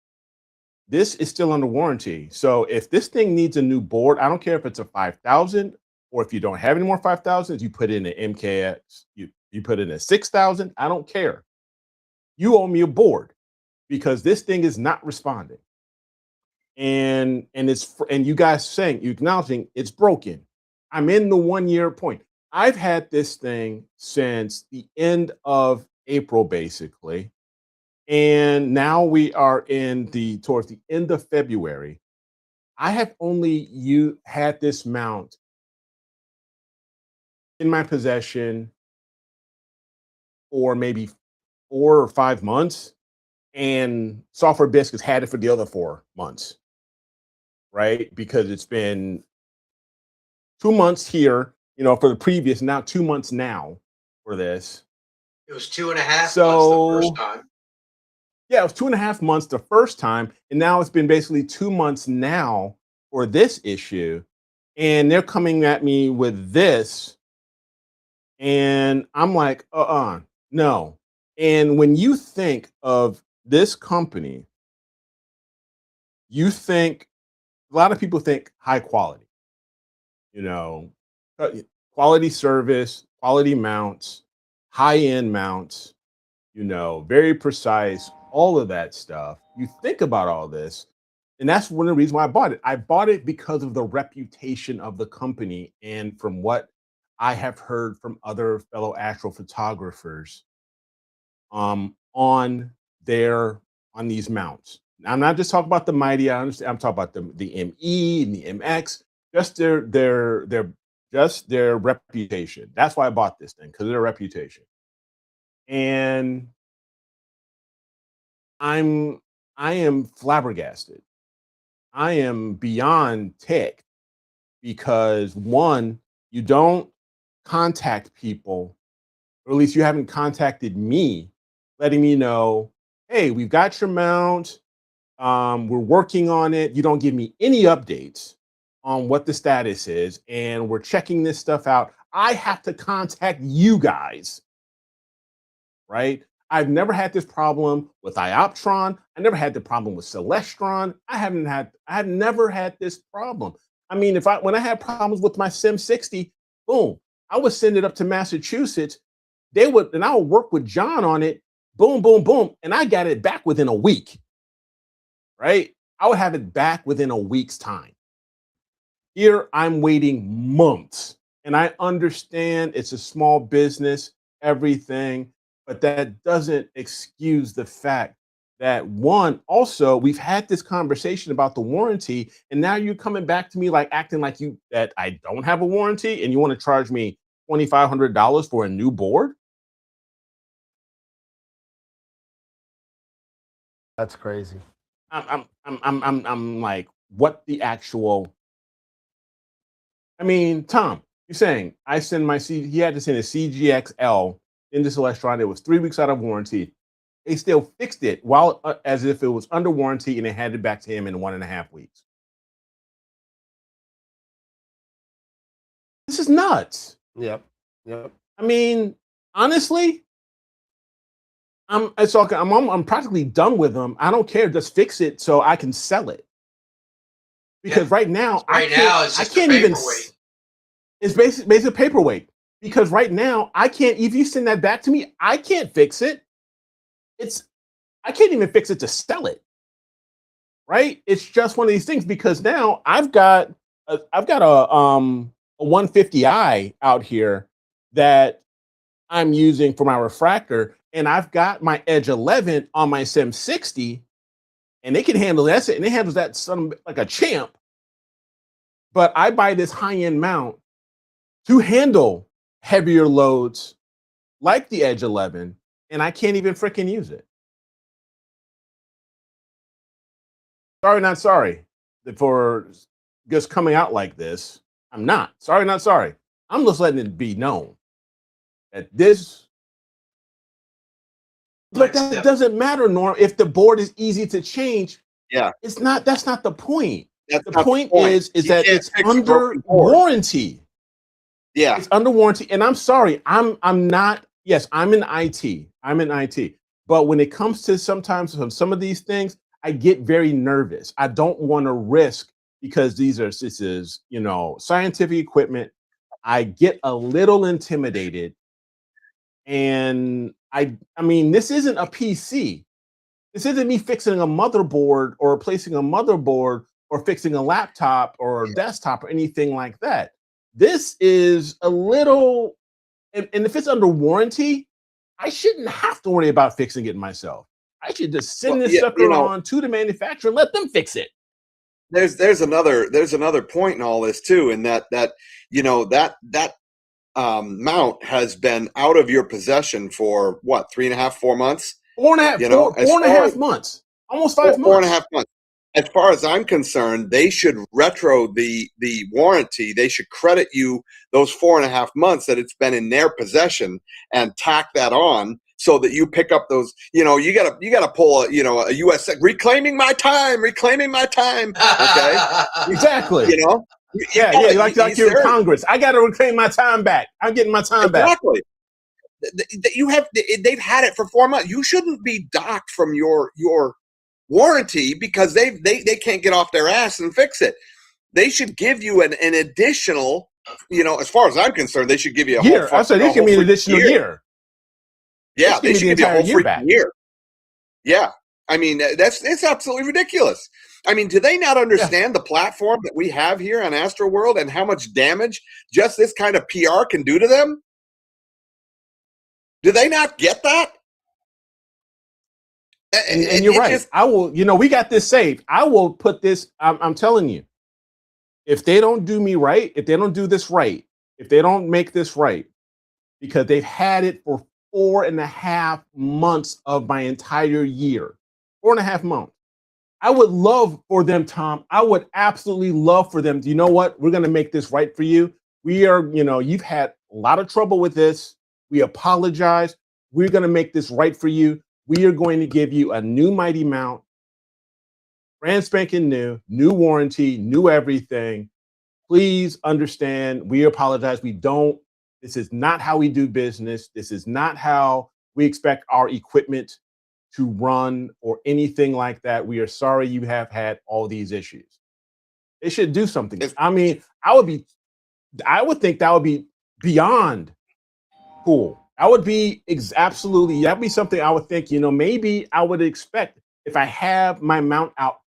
this is still under warranty. So if this thing needs a new board, I don't care if it's a 5,000 or if you don't have any more 5,000s, you put in an MKX, you put in a 6,000. I don't care. You owe me a board because this thing is not responding. And you guys saying, you acknowledging it's broken. I'm in the 1 year point. I've had this thing since the end of April, basically. And now we are towards the end of February. I have only had this mount in my possession for maybe 4 or 5 months, and Software Biscuits had it for the other 4 months, right? Because it's been 2 months here, for the previous, now 2 months now for this. It was 2.5 months So the first time. yeah, it was 2.5 months the first time, and now it's been basically 2 months now for this issue, and they're coming at me with this, and I'm like, no. And when you think of this company, you think a lot of people think high quality, uh, quality service, quality mounts, high-end mounts, very precise, all of that stuff. You think about all this, and that's one of the reasons why I bought it. I bought it because of the reputation of the company, and from what I have heard from other fellow astrophotographers on these mounts. I'm not just talking about the Mighty. I understand. I'm talking about the ME and the MX. Just their reputation. That's why I bought this thing, because of their reputation. And I am flabbergasted. I am beyond ticked because, one, you don't contact people, or at least you haven't contacted me, letting me know, hey, we've got your mount. We're working on it. You don't give me any updates on what the status is, and we're checking this stuff out. I have to contact you guys, right? I've never had this problem with Ioptron. I never had the problem with Celestron. I have never had this problem. I mean, when I had problems with my Sim60, boom, I would send it up to Massachusetts. I would work with John on it. Boom, boom, boom. And I got it back within a week, right? I would have it back within a week's time. Here, I'm waiting months. And I understand it's a small business, everything, but that doesn't excuse the fact that, one, also, we've had this conversation about the warranty, and now you're coming back to me acting like that I don't have a warranty, and you want to charge me $2,500 for a new board? That's crazy. I'm like, what the actual? I mean, Tom, you're saying he had to send a CGXL into Celestron. It was 3 weeks out of warranty. They still fixed it as if it was under warranty, and they handed it back to him in 1.5 weeks. This is nuts. Yep. I mean, honestly, I'm practically done with them. I don't care. Just fix it so I can sell it. Because right now, it's just a paperweight. It's basically a paperweight. Because right now, I can't. If you send that back to me, I can't fix it. I can't even fix it to sell it. Right? It's just one of these things, because now I've got a 150i out here that I'm using for my refractor, and I've got my Edge 11 on my Sim60, and they can handle that, and it handles that like a champ. But I buy this high-end mount to handle heavier loads like the Edge 11, and I can't even freaking use it. Sorry, not sorry for just coming out like this. I'm not. Sorry, not sorry. I'm just letting it be known that this. But that doesn't matter, Norm. If the board is easy to change, Yeah, that's not the point. That's The not point the point. is You that can't it's fix a under broken board. warranty. Yeah. It's under warranty. And I'm sorry, I'm not, yes, I'm in IT. I'm in IT. But when it comes to sometimes some of these things, I get very nervous. I don't want to risk because this is, scientific equipment. I get a little intimidated. And I mean, this isn't a PC. This isn't me fixing a motherboard or replacing a motherboard or fixing a laptop or desktop or anything like that. This is a little, and if it's under warranty, I shouldn't have to worry about fixing it myself. I should just send Well, this yeah, sucker on to the manufacturer and let them fix it. there's another point in all this too, and that mount has been out of your possession for what, 3.5, 4 months? Four and a half, You know, as four and a far half as months, almost 5 4 and a months. half months. As far as I'm concerned, they should retro the warranty. They should credit you those 4.5 months that it's been in their possession and tack that on so that you pick up those. You gotta pull a US reclaiming my time. Okay, Exactly. you Yeah, gotta, like you're in Congress. I got to reclaim my time back. I'm getting my time back. exactly. They've had it for 4 months. You shouldn't be docked from your warranty because they can't get off their ass and fix it. They should give you an additional, as far as I'm concerned, they should give you a Year. whole I said they give me an additional year. Yeah, they should give you a whole year back. freaking year. Yeah. I mean, it's absolutely ridiculous. I mean, do they not understand the platform that we have here on AstroWorld and how much damage just this kind of PR can do to them? Do they not get that? And you're right. I will, we got this saved. I will put this, I'm telling you, if they don't do me right, if they don't do this right, if they don't make this right, because they've had it for 4.5 months of my entire year, 4.5 months. I would love for them, Tom. I would absolutely love for them. You know what? We're going to make this right for you. We are, you've had a lot of trouble with this. We apologize. We're going to make this right for you. We are going to give you a new Mighty mount, brand spanking new warranty, new everything. Please understand, we apologize. This is not how we do business. This is not how we expect our equipment to run or anything like that. We are sorry you have had all these issues. They should do something. I mean, I would think that would be beyond cool. That would be absolutely, that'd be something I would think, maybe I would expect if I have my mount out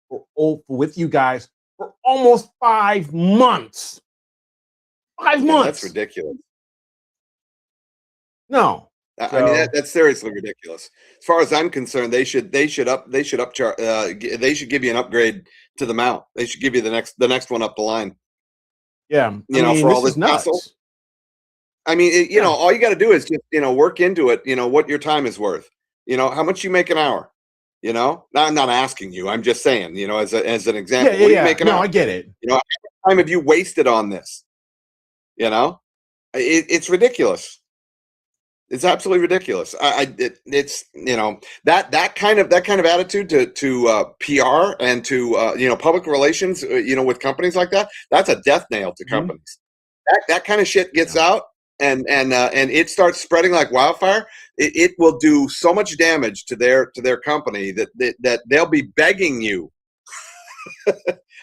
with you guys for almost 5 months. 5 months. That's ridiculous. No. I mean, that's seriously ridiculous. As far as I'm concerned, they should give you an upgrade to the mount. They should give you the next one up the line. Yeah. For all this hassle. I mean, all you got to do is just, work into it, what your time is worth, how much you make an hour, I'm not asking you. I'm just saying, as an example, what do you make an hour? I get it. How much time have you wasted on this? It's ridiculous. It's absolutely ridiculous. It's that kind of attitude to PR and to public relations, with companies like that. That's a death nail to companies. That kind of shit gets out and it starts spreading like wildfire. It will do so much damage to their company that they'll be begging you.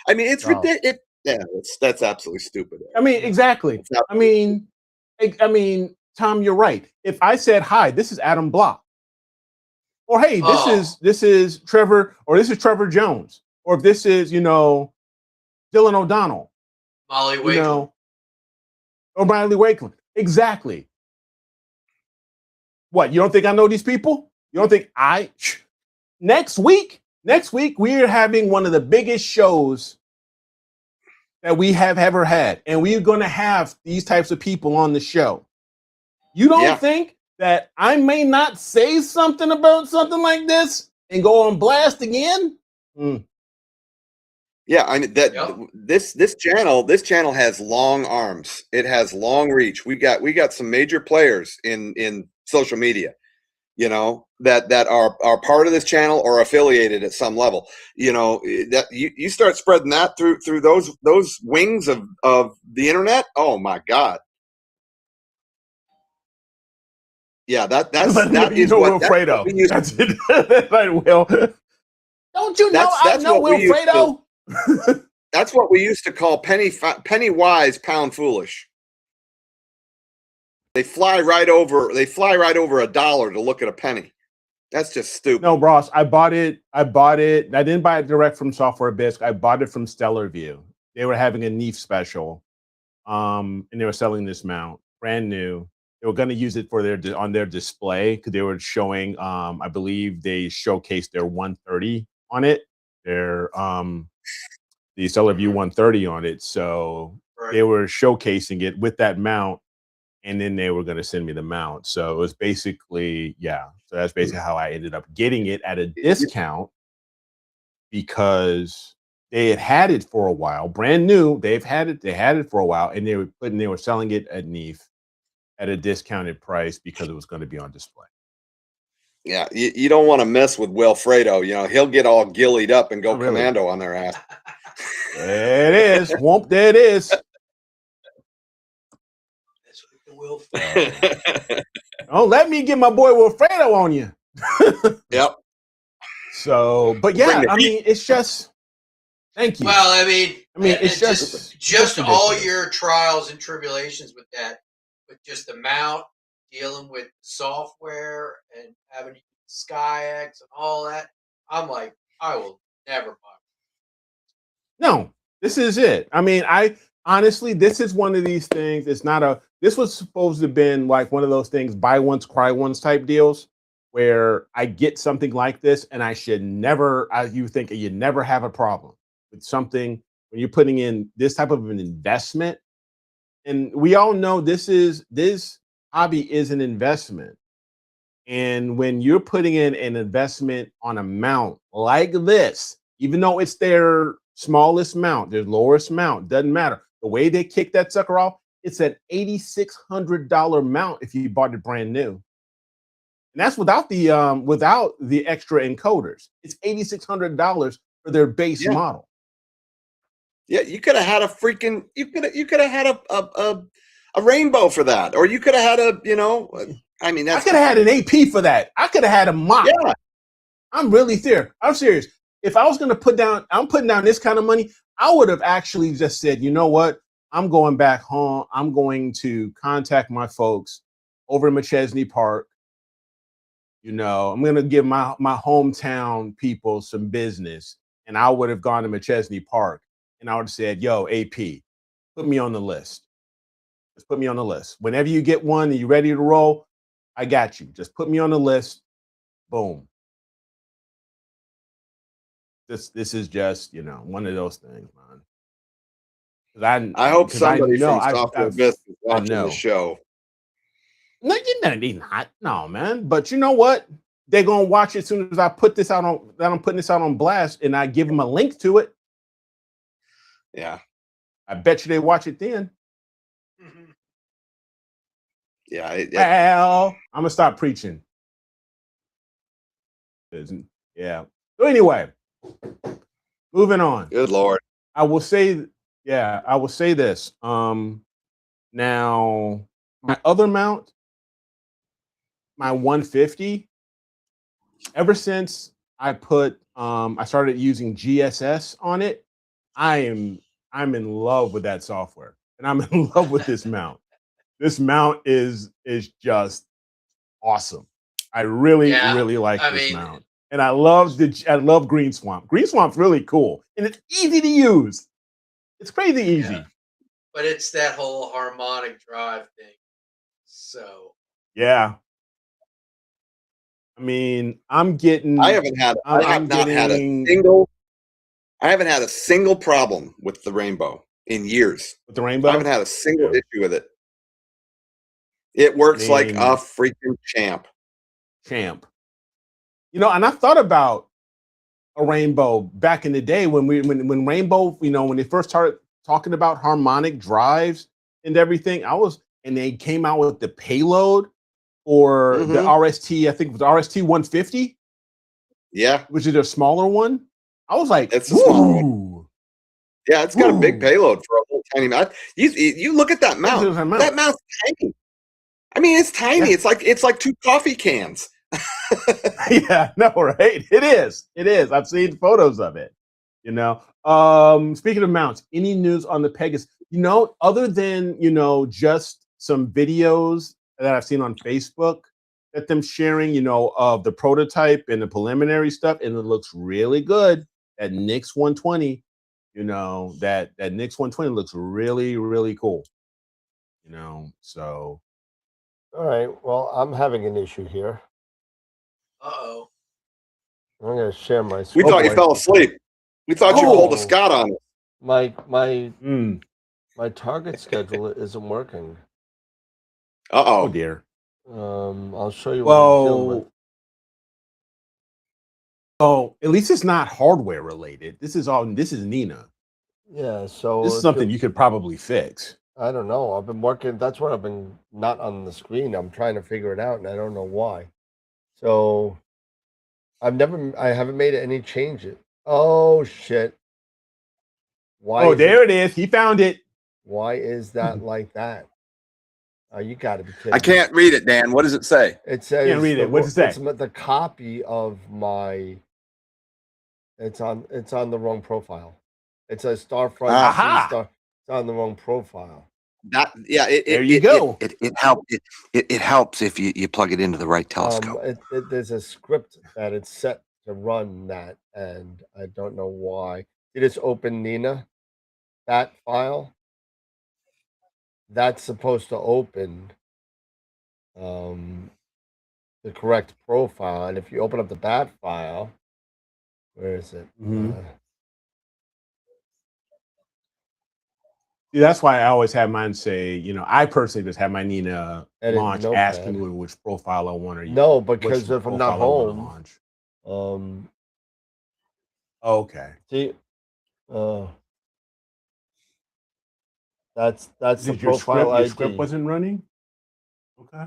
I mean, it's ridiculous. Yeah, that's absolutely stupid. I mean, exactly. I mean, Tom, you're right. If I said, hi, this is Adam Block, or hey, this is Trevor, or this is Trevor Jones, or if this is, Dylan O'Donnell, Molly Wakeland, or Molly Wakeland. Exactly. What, you don't think I know these people? You don't think next week we are having one of the biggest shows that we have ever had, and we're going to have these types of people on the show. You don't think that I may not say something about something like this and go on blast again? Yeah, I mean this channel has long arms. It has long reach. We got some major players in social media. you know, that are part of this channel or affiliated at some level. You know, that you start spreading that through those wings of the internet. Oh my God. Yeah, that is what Wilfredo. we used. That's it. Right, Will. Don't you know I know Wilfredo? That's what we used to call penny wise, pound foolish. They fly right over $1 to look at a penny. That's just stupid. No, Ross, I bought it. I didn't buy it direct from Software Bisque. I bought it from Stellar View. They were having a NEEF special. And they were selling this mount, brand new. They were going to use it for on their display because they were showing. I believe they showcased their 130 on it. Their the Stellar View 130 on it. So they were showcasing it with that mount, and then they were going to send me the mount. So it was basically, yeah. So that's basically how I ended up getting it at a discount because they had it for a while, brand new. They had it for a while, and they were selling it at NEEF at a discounted price because it was going to be on display. Yeah, you don't want to mess with Wilfredo. You know, he'll get all gillied up and go commando on their ass. There it is. Whoop, there it is. That's what the Wilfredo. Don't let me get my boy Wilfredo on you. Yep. So, but yeah, I mean, it's just. Thank you. Well, I mean, it's just all your trials and tribulations with that, with just the mount, dealing with software, and having SkyX and all that. I'm like, I will never buy it. No, this is it. I mean, honestly, this is one of these things. It's not this was supposed to have been like one of those things, buy once, cry once type deals, where I get something like this and I should never, you think you never have a problem with something when you're putting in this type of an investment. And we all know this hobby is an investment. And when you're putting in an investment on a mount like this, even though it's their smallest mount, their lowest mount, doesn't matter. The way they kick that sucker off, it's an $8,600 mount if you bought it brand new. And that's without the extra encoders. It's $8,600 for their base model. Yeah, you could have had a rainbow for that, or you could have had I could have had an AP for that. I could have had a mock. Yeah. I'm serious. If I was going to I'm putting down this kind of money, I would have actually just said, you know what? I'm going back home. I'm going to contact my folks over in McChesney Park. You know, I'm going to give my hometown people some business. And I would have gone to McChesney Park and I would have said, yo, AP, put me on the list. Just put me on the list. Whenever you get one and you're ready to roll, I got you. Just put me on the list. Boom. This is just, one of those things, man. I hope somebody from Software Bisque is watching the show. No, they're not. No, man. But you know what? They're gonna watch it as soon as I put this out on. That I'm putting this out on blast, and I give them a link to it. Yeah, I bet you they watch it then. Mm-hmm. Yeah. Well, I'm gonna stop preaching. Yeah. So anyway, moving on. Good Lord. I will say this. Now my other mount, my 150. Ever since I started using GSS on it, I'm in love with that software, and I'm in love with this mount. This mount is just awesome. I really like this mount, and I love Green Swamp. Green Swamp's really cool, and it's easy to use. It's crazy easy. Yeah. But it's that whole harmonic drive thing. So I haven't had a single problem with the Rainbow in years. With the Rainbow? I haven't had a single issue with it. It works like a freaking champ. And I thought about a Rainbow back in the day when Rainbow, when they first started talking about harmonic drives and everything, and they came out with the payload. or the Mhm. RST. I think it was RST 150, Yeah, which is a smaller one. I was like, it's a smaller one. "Ooh, Yeah, it's got a big ooh." payload for a little tiny mount. You look at that Look at mount. that mount. That mount's tiny. I mean, it's tiny. Yeah. It's like 2 coffee cans. Yeah, no, right? It is. It is. I've seen photos of it. You know. Speaking of mounts, any news on the Pegasus? You know, other than just some videos that I've seen on Facebook that them sharing, of the prototype and the preliminary stuff, and it looks really good. That Nix 120, that Nix 120 looks really, really cool. So All right. Well, I'm having an issue here. Uh-oh. I'm going to share my We screen. thought you fell asleep. We thought you pulled a Scott on us. My mm. my target schedule isn't working. Oh Uh-oh. dear. I'll show you what I'm dealing with. Oh, at least it's not hardware related. This is Nina. Yeah, so This is something you could probably fix. I don't know. I've been working. That's what I've been not on the screen. I'm trying to figure it out, and I don't know why. So I haven't made any changes. Oh shit! Why? Oh, there it is. He found it. Why is that like that? Oh, you got to be kidding! I can't read it, Dan. What does it say? It says Can't read it. What's it say? It's the copy of my. It's on the wrong profile. It says Starfront. Aha! It's on the wrong profile. There you go. It helps if you plug it into the right telescope. There's a script that it's set to run that, and I don't know why. You just open Nina, that file. That's supposed to open the correct profile, and if you open up the bat file, where is it? See, that's why I always have mine say, I personally just have my Nina Edit launch notepad. asking me which profile I want to use. No, because if I'm not home, launch. Okay. See, that's the Your profile ID. Your script wasn't running? Okay.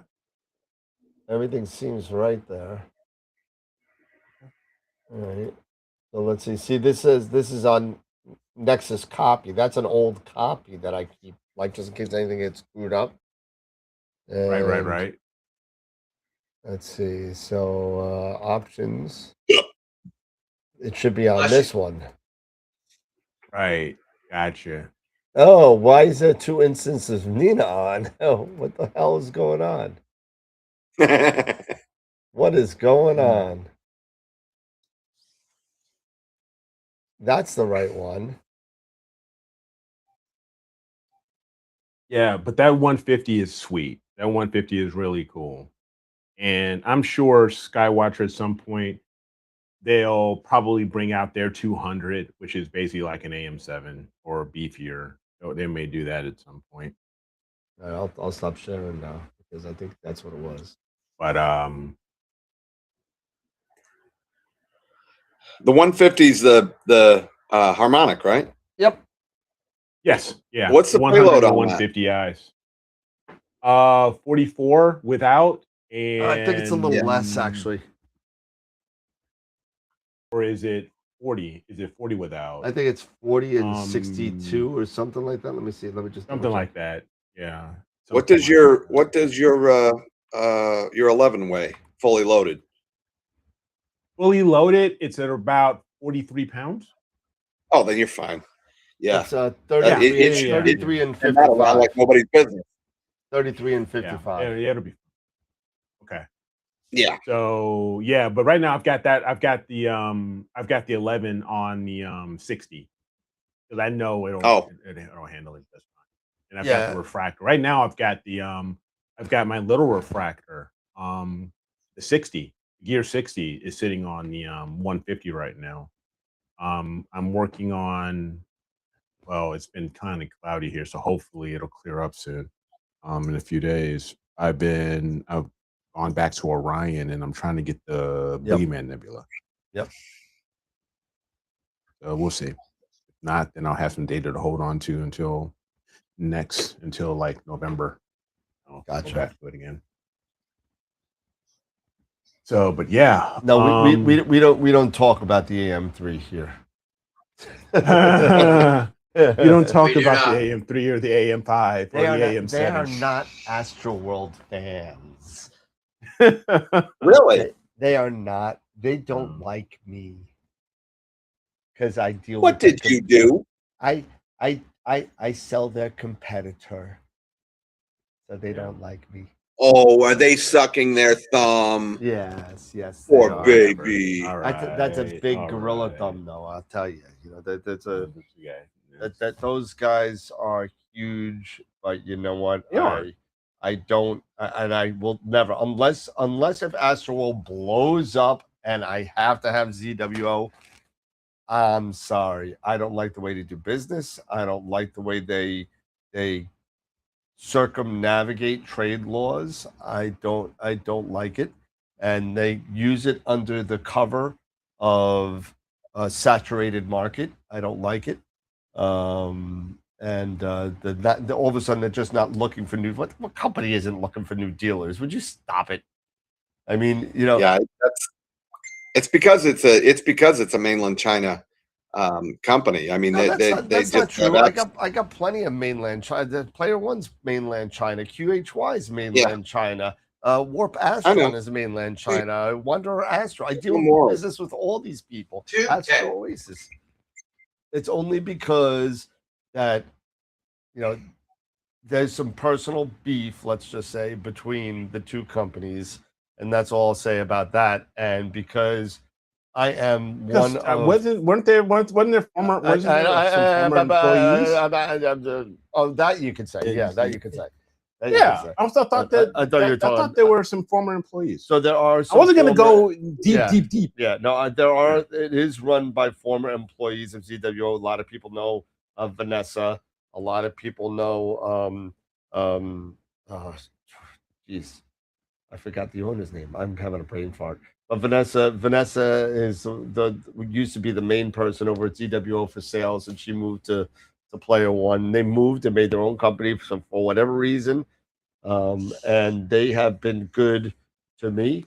Everything seems right there. All right. So let's see. See, this is on Nexus copy. That's an old copy that I keep, like, just in case anything gets screwed up. And Right. Let's see. So options. It should be on this one. Right. Gotcha. Oh, why is there 2 instances of Nina on? Oh, what the hell is going on? What is going on? That's the right one. Yeah, but that 150 is sweet. That 150 is really cool. And I'm sure Skywatcher at some point, they'll probably bring out their 200, which is basically like an AM7 or beefier. So they may do that at some point. I'll stop sharing now because I think that's what it was. But the 150 is the harmonic, right? Yep. Yes. Yeah. What's the payload on 150 eyes? 44 without, and I think it's a little less actually. Or is it 40? Is it 40 without? I think it's 40 and 62 or something like that. Let me see. Let me just something like that. Yeah. What does your 11 weigh fully loaded? Fully loaded, it's at about 43 pounds. Oh, then you're fine. Yeah. It's 33 and 55. Like nobody's business. 33 and 55. Yeah, it'll be okay. Yeah. So yeah, but right now I've got the 11 on the 60 because I know it'll handle it just fine. And I've got the refractor. Right now I've got my little refractor. The 60 Gear 60 is sitting on the 150 right now. I'm working on. Well, it's been kind of cloudy here, so hopefully it'll clear up soon. In a few days, I've gone back to Orion, and I'm trying to get the Boogeyman Nebula. Yep. So we'll see. If not, then I'll have some data to hold on to until like November. I'll go back to it again. So, but yeah, No, we don't talk about the AM3 here. we don't talk We do about not. the AM3 or the AM5 or the AM7. They are not AstroWorld fans. Really? They are not. They don't like me because I deal. What with did you do? I sell their competitor, so they don't like me. Oh, are they sucking their thumb? Yes, yes. Poor they are. baby. All That's a right, big all gorilla right. thumb, though. I'll tell you. You know that's a Yeah, that those guys are huge. But you know what? They are. I don't, and I will never, unless if AstroWorld blows up and I have to have ZWO. I'm sorry. I don't like the way they do business. I don't like the way they circumnavigate trade laws. I don't like it, and they use it under the cover of a saturated market. I don't like it. And all of a sudden they're just not looking for new. What company isn't looking for new dealers? Would you stop it? I mean, you know, Yeah, it's because it's a mainland China company. I mean, no, they that's just not true. have I got plenty of mainland China. The Player One's mainland China. QHY's mainland China. Warp I Astron know. is mainland China. Wonder Astro. I deal No more. business with all these people. Dude, Astro Oasis. It's only because that you know there's some personal beef, let's just say, between the two companies, and that's all I'll say about that. And because I am one of wasn't there former employees? Oh, that you could say. Yeah, that you could say. Yeah, I also thought that I thought you were talking. I thought there were some former employees. So there are. I wasn't going to go deep. Yeah, no, there are. It is run by former employees of ZWO. A lot of people know of Vanessa. A lot of people know. Oh, jeez, I forgot the owner's name. I'm having a brain fart. But Vanessa is used to be the main person over at ZWO for sales, and she moved to Player One. They moved and made their own company for whatever reason, and they have been good to me.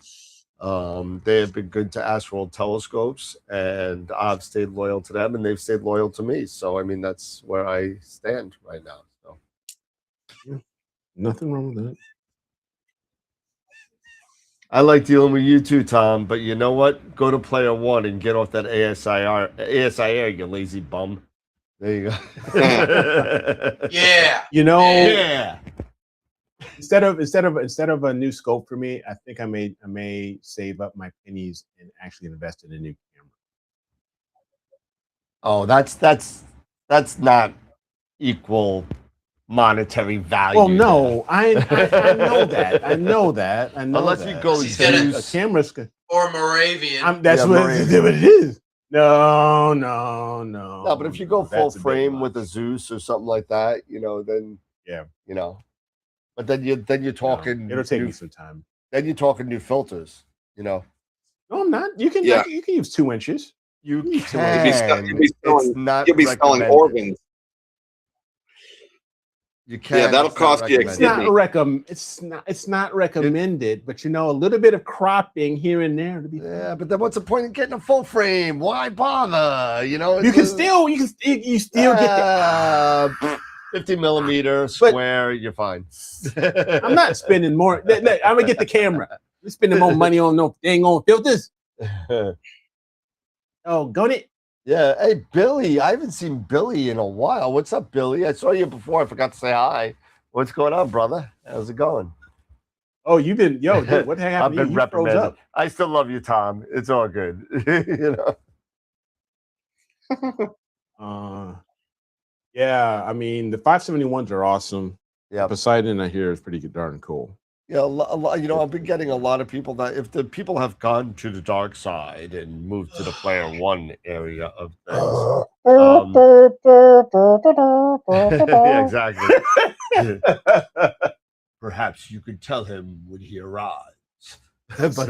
They have been good to AstroWorld Telescopes, and I've stayed loyal to them, and they've stayed loyal to me. So, I mean, that's where I stand right now. So, Nothing wrong with that. I like dealing with you too, Tom. But you know what? Go to Player One and get off that ASIR, you lazy bum. There you go. Yeah. You know, Yeah. Instead of a new scope for me, I think I may save up my pennies and actually invest in a new camera. Oh, that's not equal monetary value. Well, no, I know that. I know that. Unless you go She's gonna- a camera's. Or Moravian. That's what it is. No. No, but if you go full frame with a Zeus or something like that, you know, then yeah, you know. But then you're talking. No, it'll take me some time. Then you're talking new filters. You know. No, I'm not. You can you can use 2 inches. You can. It's not. You'll be selling recommended. organs. You can. Yeah, that'll cost you. It's not recommended, but you know, a little bit of cropping here and there to be. Yeah, but then what's the point in getting a full frame? Why bother? You know, you still get the 50 millimeter square. You're fine. I'm not spending more. I'm gonna get the camera. We're spending more money on no dang on filters. Oh, got it. Yeah. Hey, Billy. I haven't seen Billy in a while. What's up, Billy? I saw you before. I forgot to say hi. What's going on, brother? How's it going? Oh, you've been dude, what happened? I've been you froze reprimanded. up. I still love you, Tom. It's all good. You know. Yeah, I mean the 571s are awesome. Yeah, Poseidon I hear is pretty darn cool. Yeah, a lot, you know, I've been getting a lot of people that if the people have gone to the dark side and moved to the Player One area of things. Yeah, exactly. Perhaps you could tell him when he arrives. but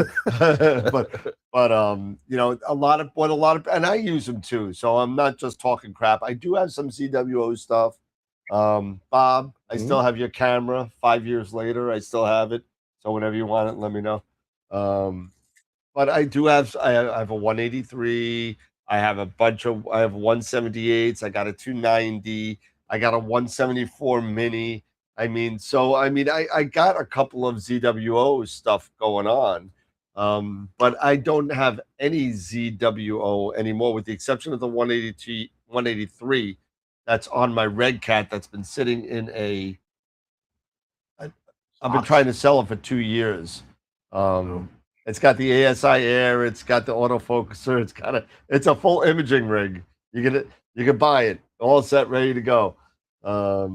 you know, a lot of and I use them too, so I'm not just talking crap. I do have some ZWO stuff. Bob, I still have your camera 5 years later. I still have it, so whenever you want it, let me know. but I do have I have a 183. I have a bunch of I have 178s. I got a 290. I got a 174 mini. I mean, so I mean, I got a couple of ZWO stuff going on, but I don't have any ZWO anymore, with the exception of the 183 that's on my Red Cat that's been sitting in a. I've been trying to sell it for 2 years. It's got the ASI Air, it's got the autofocuser, it's a full imaging rig. You can buy it all set, ready to go. I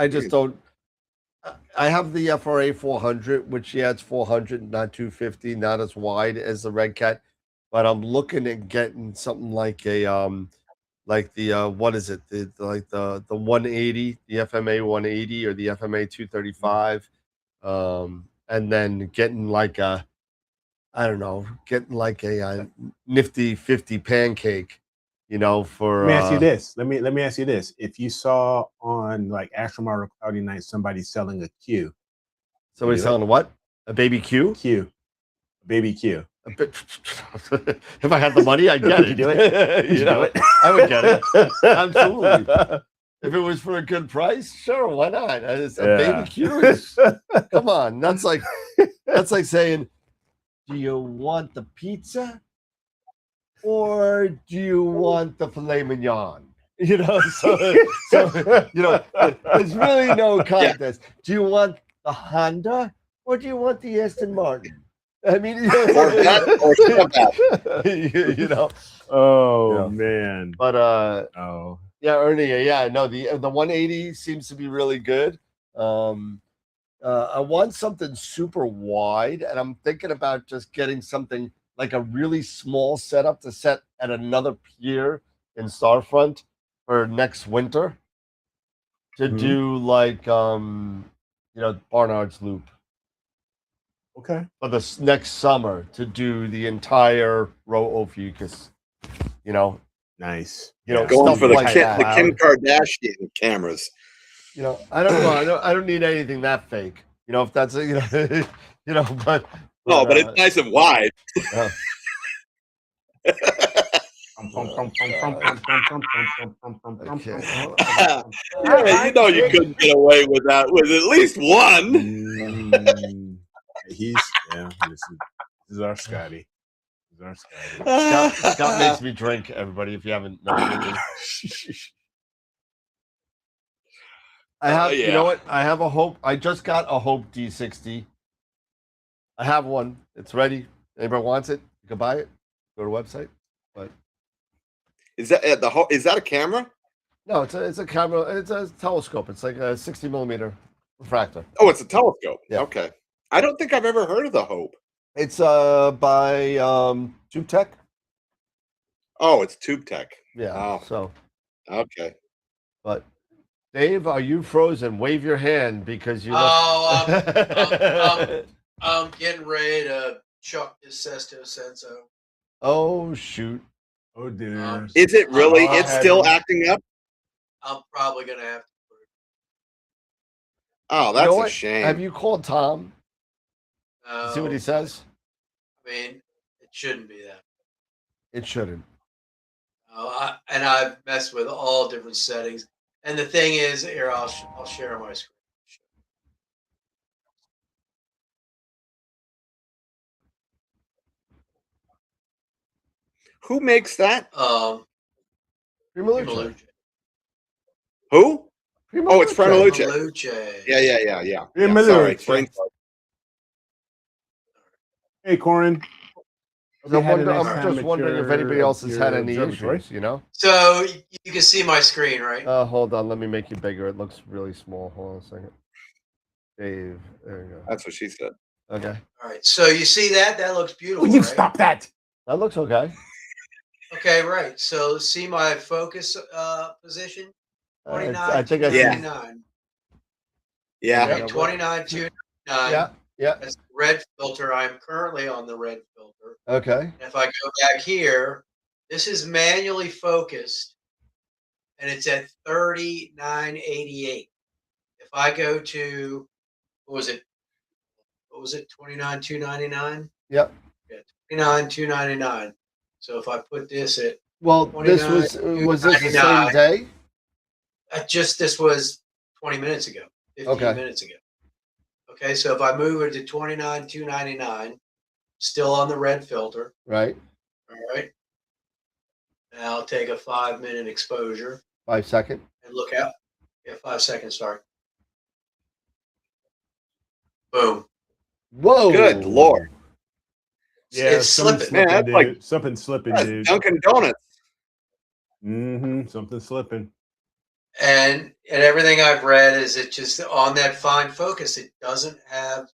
just don't. I have the FRA 400, which it's 400, not 250, not as wide as the Red Cat, but I'm looking at getting something like like the what is it? The 180, the FMA 180 or the FMA 235, and then getting like a I don't know, getting like a nifty 50 pancake, for Let me ask you this. Let me ask you this. If you saw on like AstroWorld or Cloudy Night somebody selling a Q, somebody selling a what? A baby Q? Q, baby Q. If I had the money, I'd get it. You do it? You know, I would get it. Absolutely. If it was for a good price, sure, why not? It's a baby Q. Come on, that's like saying, do you want the pizza or do you want the filet mignon? So there's really no contest. Yeah. Do you want the Honda or do you want the Aston Martin? I mean, or that, or that. Oh man. But yeah, Ernie. Yeah, no, the 180 seems to be really good. I want something super wide, and I'm thinking about just getting something like a really small setup to set at another pier in Starfront for next winter to do like Barnard's Loop. Okay. For this next summer to do the entire row Ophiuchus. Nice. Going for the like Kim Kardashian cameras. I don't know. I don't need anything that fake. If that's but but it's nice and wide. You couldn't get away with that with at least one. This is our Scotty. Scott makes me drink, everybody, if you haven't noticed. I have, you know what? I have a Hope. I just got a Hope D60. I have one. It's ready. Anybody wants it? You can buy it. Go to the website. But is that a camera? No, it's a camera. It's a telescope. It's like a 60 millimeter refractor. Oh, it's a telescope. Yeah. Okay. I don't think I've ever heard of the Hope. It's by Tube Tech. Oh, it's Tube Tech. Yeah. Oh. So. Okay. But Dave, are you frozen? Wave your hand because you. I'm getting ready to chuck this Sesto Senso. Oh shoot! Oh dear. Is it really? It's still acting up. I'm probably gonna have to put it. Oh, that's a shame. Have you called Tom? See what he says. I mean, it shouldn't be that. It shouldn't. And I've messed with all different settings. And the thing is, here I'll share my screen. Who makes that? Prima. Who? Prima oh, it's Frenaluce. Yeah. Sorry. Hey, Corin. I'm just wondering if anybody else has had any issues, So you can see my screen, right? Hold on. Let me make you bigger. It looks really small. Hold on a second. Dave, there you go. That's what she said. Okay. All right. So you see that? That looks beautiful. Will you right? stop that? That looks okay. Okay, right. So see my focus position? 29, I think I see. 29. Yeah. Okay, 29, 299. Yeah. That's the red filter. I'm currently on the red filter. Okay. And if I go back here, this is manually focused, and it's at 3988. If I go to, what was it? what was it, 29,299? Yep. Yeah, 29,299. So if I put this at Well, this was this the same day? This was 20 minutes ago, 15 Okay. minutes ago. Okay, so if I move it to 29,299, still on the red filter. Right. All right. And I'll take a 5-minute exposure 5 second. and look out. Yeah, 5 seconds, sorry. Boom. Whoa. Good Lord. Yeah, It's something slipping. slipping, Man, that's dude. like- Something slipping, That's dude. Dunkin' Donuts. Something slipping. And everything I've read is it just on that fine focus, it doesn't have,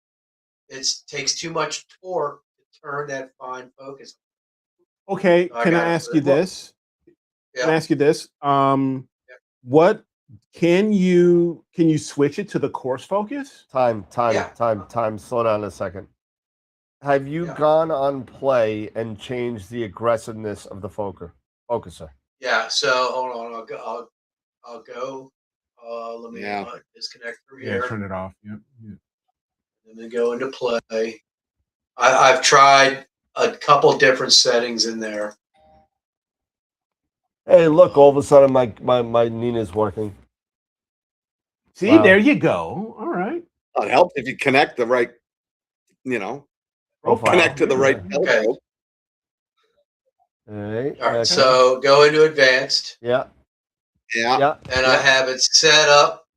it takes too much torque to turn that fine focus. Okay, So I can I gotta ask put you it- this? Can I Yeah. ask you this? What can you switch it to the course focus? Time. Yeah. Slow down a second. Have you Yeah. gone on play and changed the aggressiveness of the focuser? Yeah. So hold on. I'll go. Let me Yeah. disconnect from Yeah, here. turn it off. Yep. Yeah. Let me go into play. I've tried a couple different settings in there. Hey, look! All of a sudden, my Nina's working. See, Wow. there you go. All right. It helps if you connect the right, you know, Profile. connect to the right Yeah. telescope. All right. All right. okay. So go into advanced, Yeah. Yeah. Yeah. and I have it set up.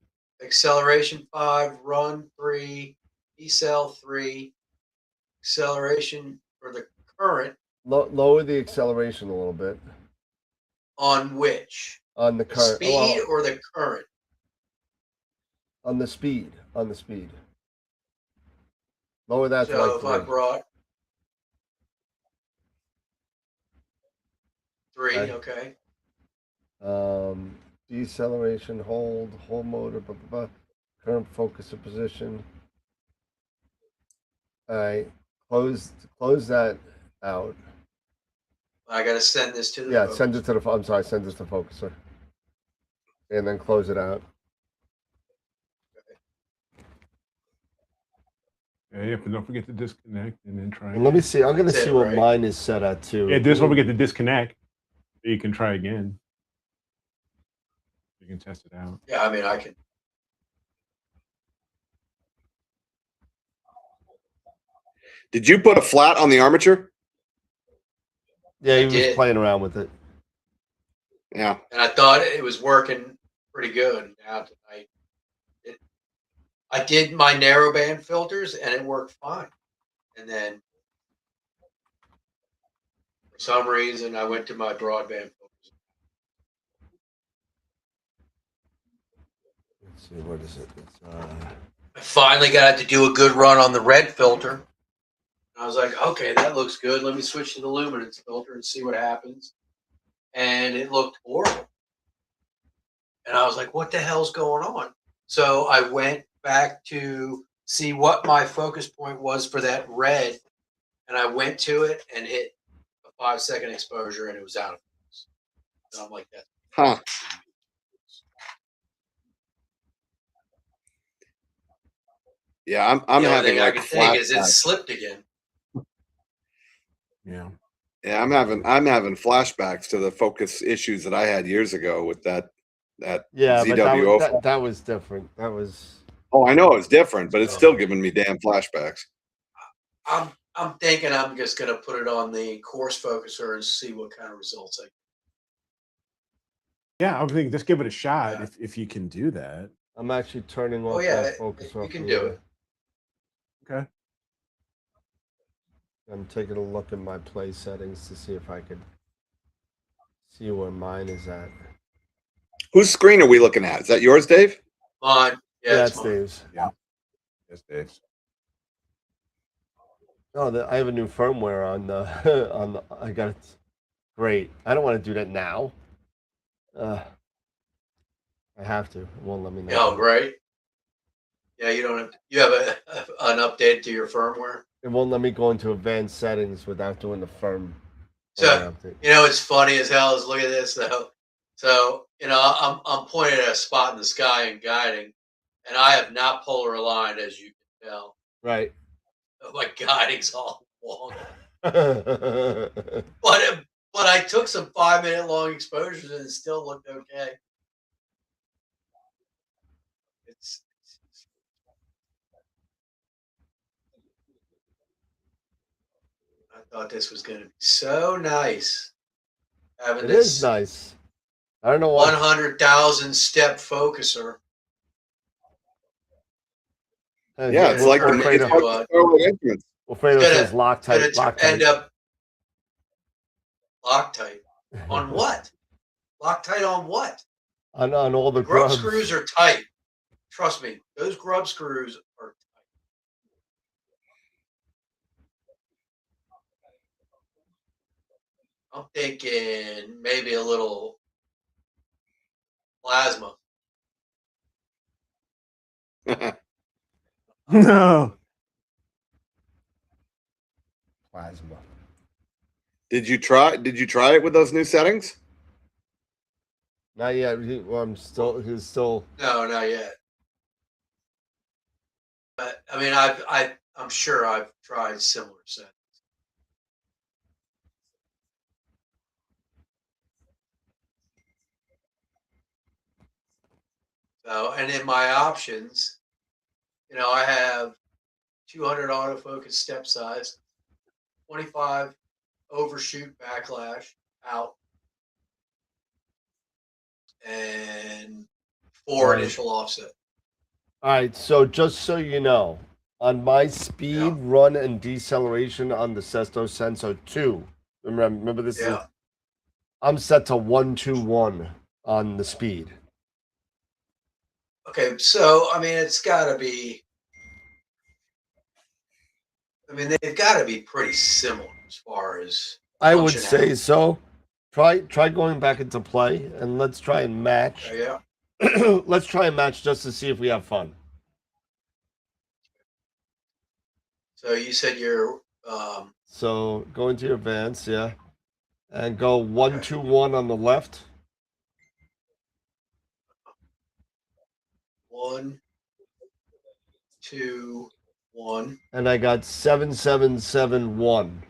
Acceleration 5, run 3, decel 3, acceleration for the current Lower the acceleration a little bit on which? on the The current. speed or the current? On the speed. Lower that to So like if I 3. brought 3, Okay. okay. Deceleration, hold motor, blah, blah, blah. Current focuser position. All right. Close that out. I got to send this to the Yeah, focus. send it to the. I'm sorry, send this to focuser. And then close it out. Yeah, but don't forget to disconnect and then try. And let me see. I'm gonna That's see it, what right? mine is set at too. Yeah, just don't forget to disconnect. So you can try again. You can test it out. Yeah, I mean, I can. Did you put a flat on the armature? Yeah, I he was did. playing around with it. Yeah. And I thought it was working pretty good. Now tonight, I did my narrowband filters and it worked fine. And then for some reason, I went to my broadband filters. Let's see, what is it? It's, I finally got to do a good run on the red filter. I was like, okay, that looks good. Let me switch to the luminance filter and see what happens. And it looked horrible. And I was like, what the hell's going on? So I went back to see what my focus point was for that red. And I went to it and hit a 5-second exposure and it was out of focus. And I'm like, that. Huh. Yeah, I'm The only having thing I like can think is it flashbacks. slipped again. Yeah. Yeah, I'm having flashbacks to the focus issues that I had years ago with that yeah, but ZWO. that was different. That was. Oh, I know it's different, but it's still giving me damn flashbacks. I'm thinking I'm just gonna put it on the course focuser and see what kind of results I get. Yeah, I think just give it a shot Yeah. if you can do that. I'm actually turning off Oh yeah, that focus. you off can the, do it. Okay. I'm taking a look at my play settings to see if I could see where mine is at. Whose screen are we looking at? Is that yours, Dave? Mine. Yeah, it's mine. Dave's. Yeah. Yes, Dave. No, I have a new firmware on the on the. I got it. Great. I don't want to do that now. I have to. It won't let me know. Oh, great. Yeah, you don't have to, you have an update to your firmware. It won't let me go into advanced settings without doing the firmware So update. you know it's funny as hell. Is look at this though. So you know I'm pointing at a spot in the sky and guiding, and I have not polar aligned as you can tell. Right. my guiding's all wrong. But I took some 5-minute long exposures and it still looked okay. I thought this was going to be so nice. Having It this is nice. I don't know why. 100,000 step focuser. Yeah, it's like the Wilfredo says Loctite. Loctite. End up Loctite on what? Loctite on what? On all the grub grubs. screws are tight. Trust me, those grub screws are tight. I'm thinking maybe a little plasma. No. Plasma. Did you try it with those new settings? Not yet. He's still. No, not yet. But I mean, I'm sure I've tried similar settings. So, and in my options, I have 200 autofocus step size, 25 overshoot backlash out, and 4 initial offset. All right. So just so you know, on my speed, run, and deceleration on the Sesto Senso 2, remember this is. I'm set to 121 on the speed. Okay, so I mean, it's got to be. I mean, they've got to be pretty similar as far as. I would say so. Try going back into play and let's try and match. Yeah. Let's try and match just to see if we have fun. So you said you're. So go into your advance, yeah, and go 121 on the left. 1, 2, 1. And I got 7771.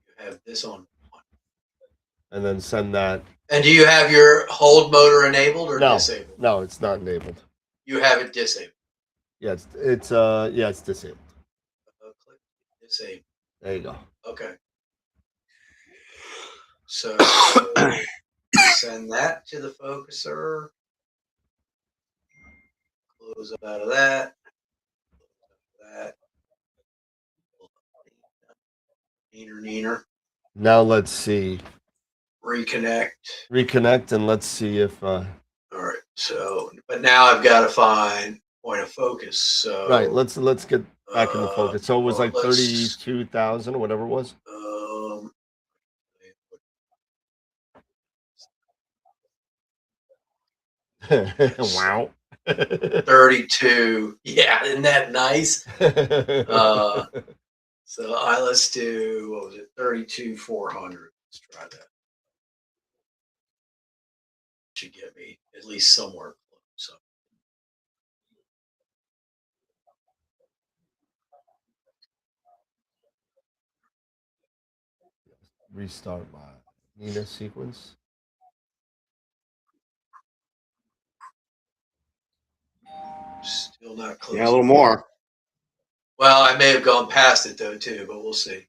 You have this on 1. And then send that. And do you have your hold motor enabled or disabled? No, it's not enabled. You have it disabled. Yeah, it's disabled. Click disable. There you go. Okay. So send that to the focuser. Close out of that. Neener. Now let's see. Reconnect, and let's see if. All right. So, but now I've got to find point of focus. So right. Let's get back into focus. So it was like 32,000 or whatever it was. Wow. 32. Yeah, isn't that nice? So let's do, what was it? 32,400. Let's try that. Should get me at least somewhere close. So. Restart my Nina sequence. Still not close. Yeah, a little more. Well, I may have gone past it though too, but we'll see.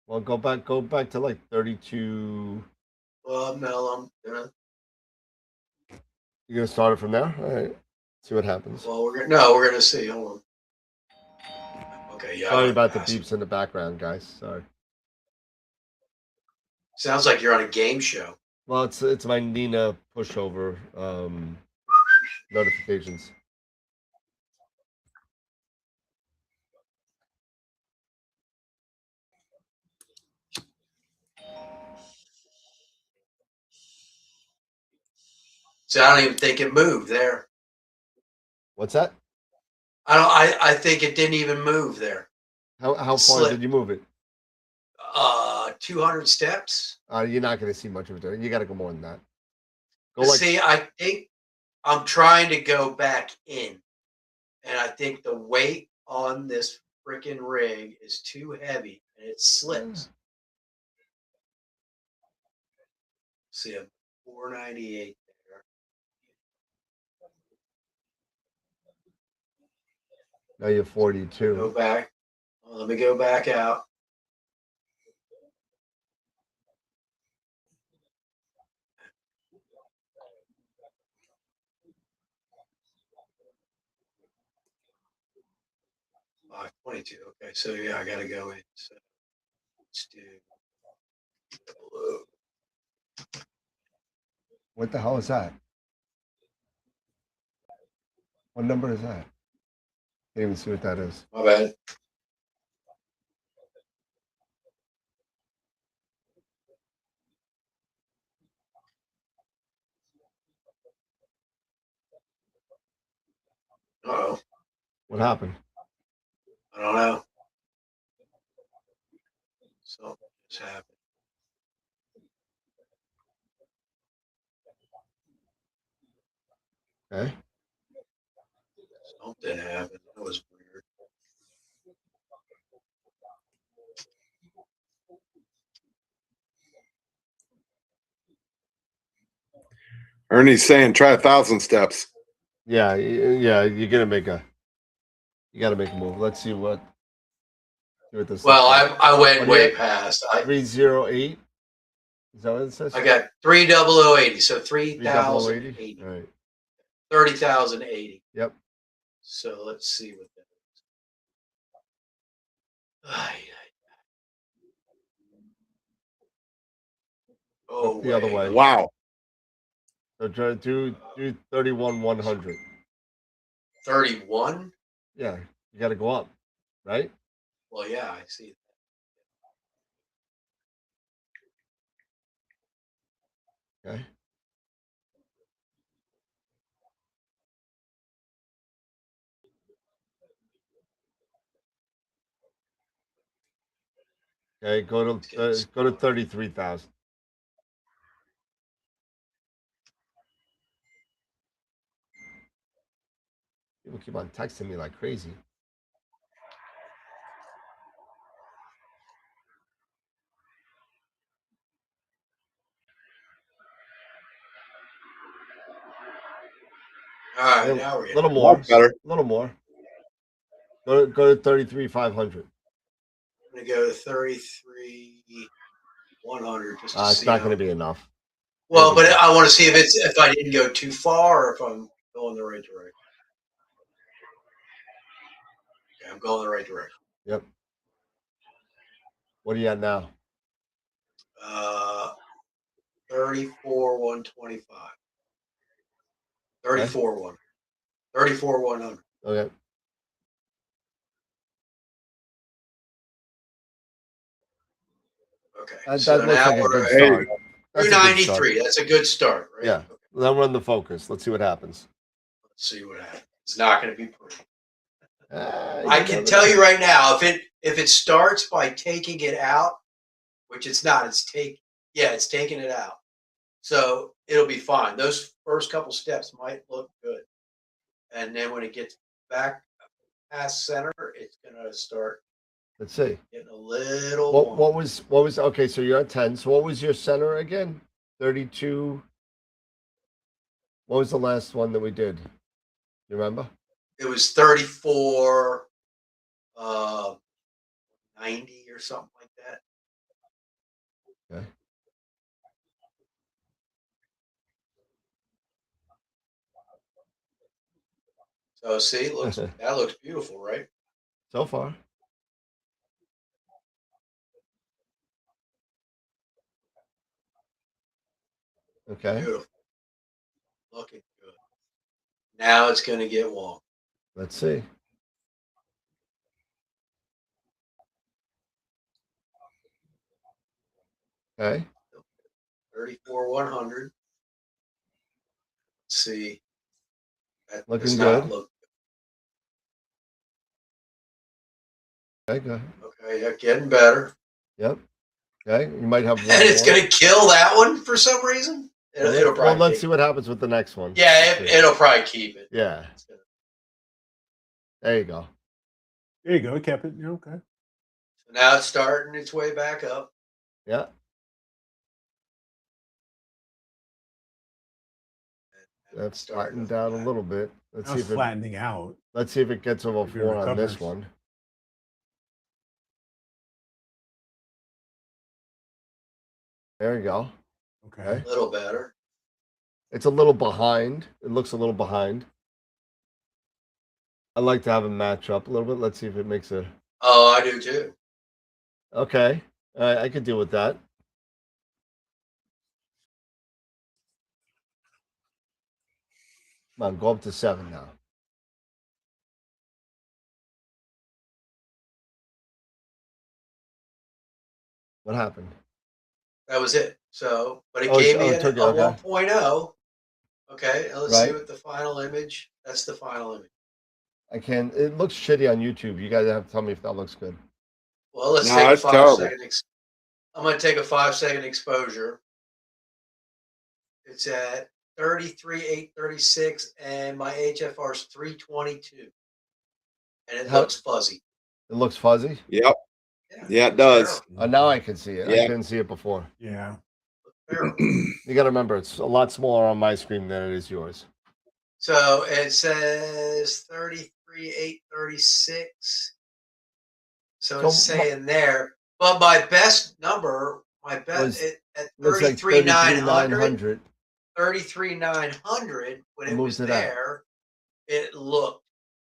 Well, go back to like 32. Well, no, I'm gonna. You're gonna start it from there. All right. See what happens. Well, we're gonna see. Hold on. Okay, yeah. Sorry about the beeps in the background, guys. Sorry. Sounds like you're on a game show. Well, it's my Nina pushover notifications. So I don't even think it moved there. What's that? I think it didn't even move there. How far did you move it? 200 steps. You're not going to see much of it. You got to go more than that. See, I think I'm trying to go back in, and I think the weight on this freaking rig is too heavy and it slips. See a 498 there. Now you're 42. Go back. Well, let me go back out. Oh, 22. Okay, so yeah, I gotta go in. So let's do blue. What the hell is that? What number is that? Can't even see what that is. My bad. Uh-oh. What happened? I don't know. Something just happened. Okay. Something happened. That was weird. Ernie's saying try 1,000 steps. Yeah, yeah. You gotta make a move. Let's see what this. Well, looks like. I went What way do you- past. 308. Is that what it says? I got 30080, so 3080. 3080. All right. 30,080. Yep. So let's see what that is. Ay, oh, The other way. Wow. So try to do 31,100. 31? Yeah, you got to go up, right? Well, yeah, I see. Okay. Okay, go to 33,000. People keep on texting me like crazy. All right, A now we're little in. more. Much better. A little more. Go to 33,500. I'm going to go to 33,100 just to see. It's not going to be enough. Well, but I want to see if I didn't go too far or if I'm going the right direction. Okay, I'm going the right direction. Yep. What are you at now? 34,125. 34,100. Okay. Okay. That So looks now like a good we're start. That's a good 293. That's a good start, right? Yeah. Okay. Then run the focus. Let's see what happens. Let's see what happens. It's not going to be pretty. You I can never tell know. you right now, if it starts by taking it out, which it's not, it's taking it out. So it'll be fine. Those first couple steps might look good. And then when it gets back past center, it's gonna start Let's see. getting a little What was okay, so you're at 10. So what was your center again? 32. What was the last one that we did? You remember? it was 34 90 or something like that. Okay. So see, that looks beautiful, right? So far. Okay. Beautiful. Looking good. Now it's gonna get warm. Let's see. Okay. 34,100. Let's see. That Looking does not good. look Okay, go ahead. okay. Yeah, getting better. Yep. Okay. You might have one. And it's more. gonna kill that one for some reason. It'll Well, probably let's keep see what happens with the next one. Yeah, Let's see. it'll probably keep it. Yeah. It's gonna- There you go. There you go. It kept it. Okay. So now it's starting its way back up. Yeah. That's flattened out a little bit. Let's Now see it's if it, flattening out. let's see if it gets over Maybe it 4 on this recovers. one. There you go. Okay. A little better. It's a little behind. It looks a little behind. I'd like to have them match up a little bit. Let's see if it makes a. Oh, I do too. Okay. All right, I could deal with that. Come on, go up to 7 now. What happened? That was it. So, but it Oh, gave me it took a it, okay. 1.0. Okay, now let's see Right. what the final image. That's the final image. I can. It looks shitty on YouTube. You guys have to tell me if that looks good. Well, let's No, take a it's 5 terrible. second. I'm going to take a 5-second exposure. It's at 33,836, and my HFR is 322, and it How- looks fuzzy. It looks fuzzy. Yep. Yeah, it it's does. terrible. Now I can see it. I Yeah. couldn't see it before. Yeah. Terrible. You got to remember, it's a lot smaller on my screen than it is yours. So it says 33,836. So it's So saying there, but my best number, at Looks like 33,900, 33,900. 33,900 when it Move was to that. there, it looked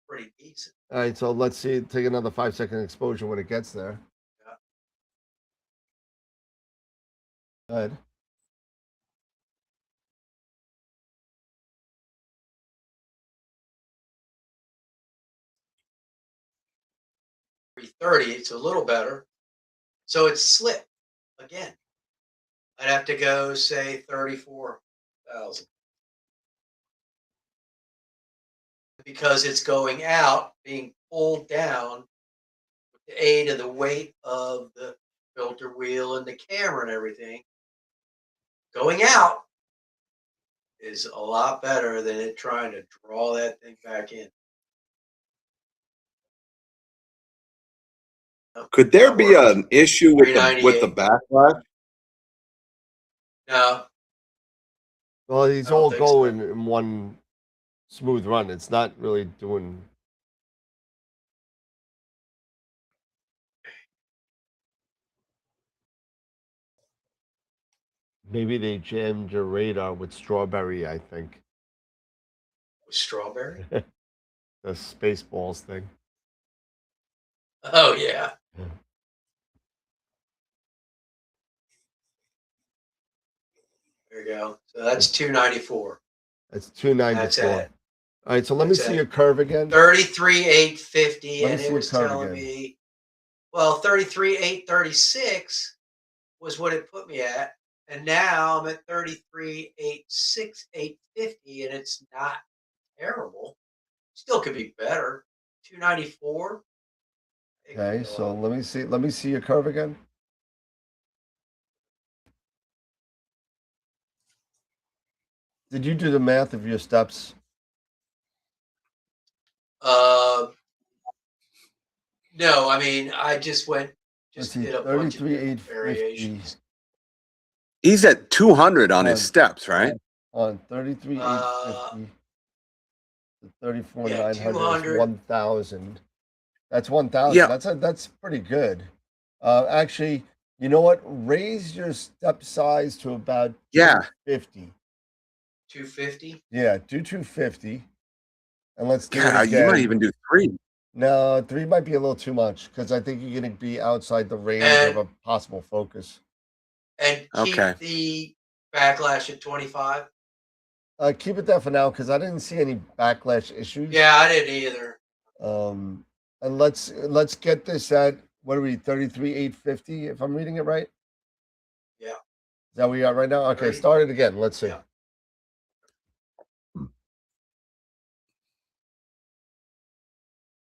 pretty decent. All right, so let's see. Take another 5-second exposure when it gets there. Yeah. Go ahead. .330, it's a little better. So it's slipped again. I'd have to go say 34,000 because it's going out, being pulled down with the aid of the weight of the filter wheel and the camera and everything. Going out is a lot better than it trying to draw that thing back in. Could there be an issue with the 398. backlash? No, Well, these I don't all think go so. in one smooth run. It's not really doing. Maybe they jammed your radar with strawberry, I think. with strawberry. The Spaceballs thing. Oh yeah. Yeah. There you go. So that's 294. It's 294. That's it. All right, so let me That's see it. your curve again. 33,850, Let me and see it your was curve telling again. me, well, 33,836 was what it put me at, and now I'm at 33,850, and it's not terrible. Still could be better. 294. It could Okay, go so up. let me see. Let me see your curve again. Did you do the math of your steps? No, I mean, I just Let's see, did a bunch of different 33,850 variations. He's at 200 on his On- steps, right? on 33,850 to 34,900 200. is 1,000. That's 1,000. Yeah. That's pretty good. Actually, you know what? Raise your step size to about Yeah. 50. 250. Yeah, do 250. And let's do it God, you again. might even do 3. No, 3 might be a little too much because I think you're going to be outside the range And- of a possible focus. And keep Okay. the backlash at 25. Keep it there for now because I didn't see any backlash issues. Yeah, I didn't either. And let's get this at what are we 33,850 if I'm reading it right? Yeah. Is that where we are right now? Okay, 30. start it again. Let's see. Yeah.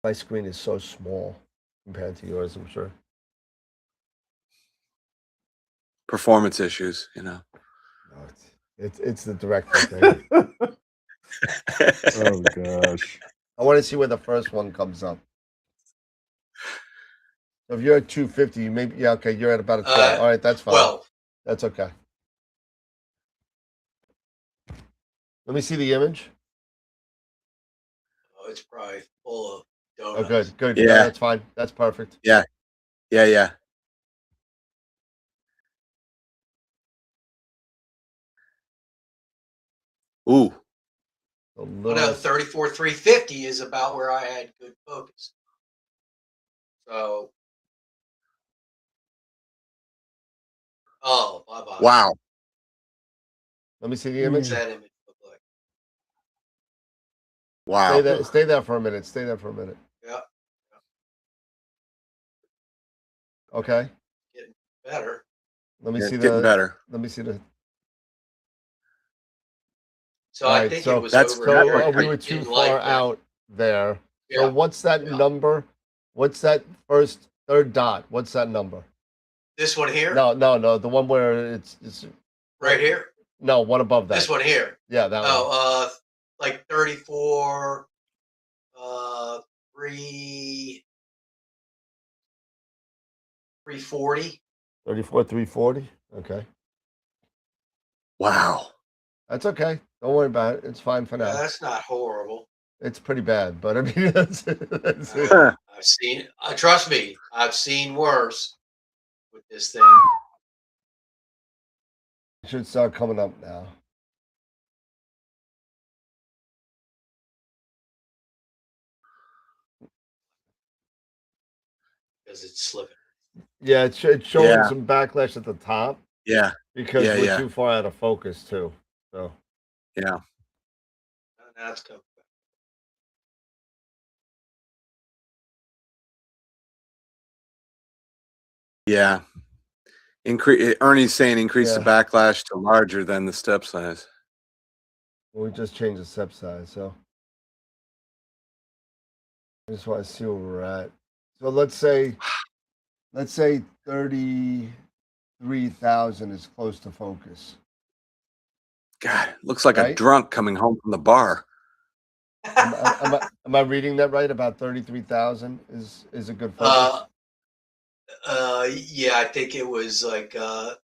My screen is so small compared to yours, I'm sure. Performance issues, you know. No, it's the director thing. Oh gosh. I want to see where the first one comes up. So if you're at 250, maybe okay. You're at about a 12. All right, that's fine. 12. That's okay. Let me see the image. Oh, it's probably full of Oh, donuts. good. Yeah. No, that's fine. That's perfect. Yeah. Ooh. A Oh, little. no, 34,350 is about where I had good focus. So, bye-bye. Wow. Let me see the image. What's that image look like? Wow. Stay there for a minute. Stay there for a minute. Yeah, Okay. getting better. Let me Yeah, see it's getting better. Let me see the. So All I right, think so it was that's- over so here. we I were too didn't far like that. out there. So Yeah. what's that Yeah. number? What's that third dot? What's that number? This one here? No. The one where it's Right here? no one above that. This one here? Yeah, that one. Like 34, 340. 34, 340. Okay, Wow. that's okay. Don't worry about it. It's fine for Yeah, now. that's not horrible. It's pretty bad, but I mean that's it. Huh. I've seen, trust me, I've seen worse with this thing. It should start coming up now. Because it's slipping. Yeah, it's showing Yeah. some backlash at the top Yeah. because Yeah, we're yeah. too far out of focus too. So Yeah. Now it's coming back. Yeah. Ernie's saying increase the Yeah. backlash to larger than the step size. we just changed the step size. So I just want to see where we're at. So let's say 33,000 is close to focus. God, it looks like a Right? drunk coming home from the bar. Am I reading that right? About 33,000 is a good focus. Yeah, I think it was like a